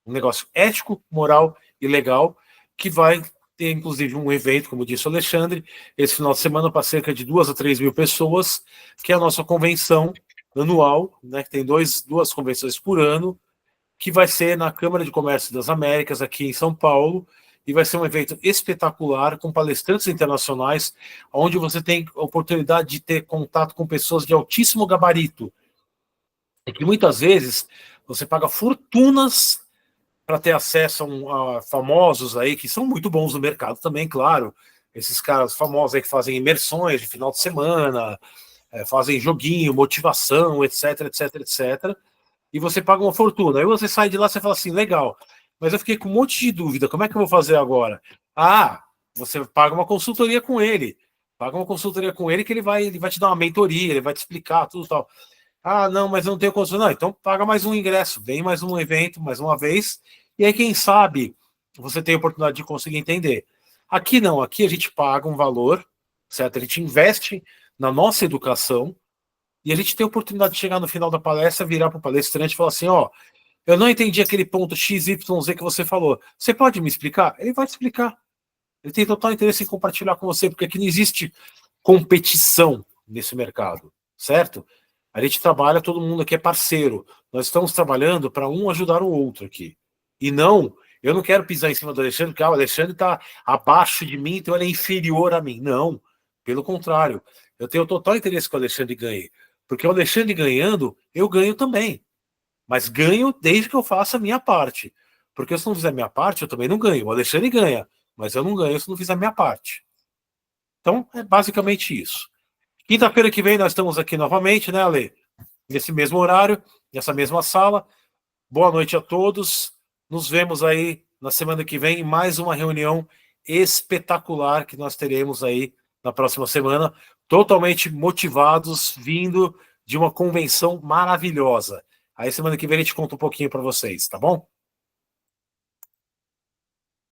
Um negócio ético, moral e legal, que vai ter, inclusive, um evento, como disse o Alexandre, esse final de semana para cerca de 2 a 3 mil pessoas, que é a nossa convenção anual, né, que tem duas convenções por ano, que vai ser na Câmara de Comércio das Américas, aqui em São Paulo, e vai ser um evento espetacular, com palestrantes internacionais, onde você tem a oportunidade de ter contato com pessoas de altíssimo gabarito, e que muitas vezes você paga fortunas para ter acesso a famosos aí, que são muito bons no mercado também, claro, esses caras famosos aí que fazem imersões de final de semana, fazem joguinho, motivação, etc, etc, etc, e você paga uma fortuna. Aí você sai de lá e fala assim, legal, mas eu fiquei com um monte de dúvida, como é que eu vou fazer agora? Ah, você paga uma consultoria com ele, que ele vai te dar uma mentoria, ele vai te explicar tudo e tal. Ah, não, mas eu não tenho condição. Não, então paga mais um ingresso, vem mais um evento, mais uma vez, e aí quem sabe você tem a oportunidade de conseguir entender. Aqui não, aqui a gente paga um valor, certo? A gente investe na nossa educação, e a gente tem a oportunidade de chegar no final da palestra, virar para o palestrante e falar assim, ó, eu não entendi aquele ponto XYZ que você falou. Você pode me explicar? Ele vai te explicar. Ele tem total interesse em compartilhar com você, porque aqui não existe competição nesse mercado, certo? A gente trabalha, todo mundo aqui é parceiro. Nós estamos trabalhando para um ajudar o outro aqui. E não, eu não quero pisar em cima do Alexandre, porque o Alexandre está abaixo de mim, então ele é inferior a mim. Não, pelo contrário. Eu tenho total interesse que o Alexandre ganhe. Porque o Alexandre ganhando, eu ganho também. Mas ganho desde que eu faça a minha parte. Porque se eu não fizer a minha parte, eu também não ganho. O Alexandre ganha, mas eu não ganho se não fizer a minha parte. Então, é basicamente isso. Quinta-feira que vem nós estamos aqui novamente, né, Ale? Nesse mesmo horário, nessa mesma sala. Boa noite a todos. Nos vemos aí na semana que vem em mais uma reunião espetacular que nós teremos aí na próxima semana, totalmente motivados, vindo de uma convenção maravilhosa. Aí semana que vem a gente conta um pouquinho para vocês, tá bom?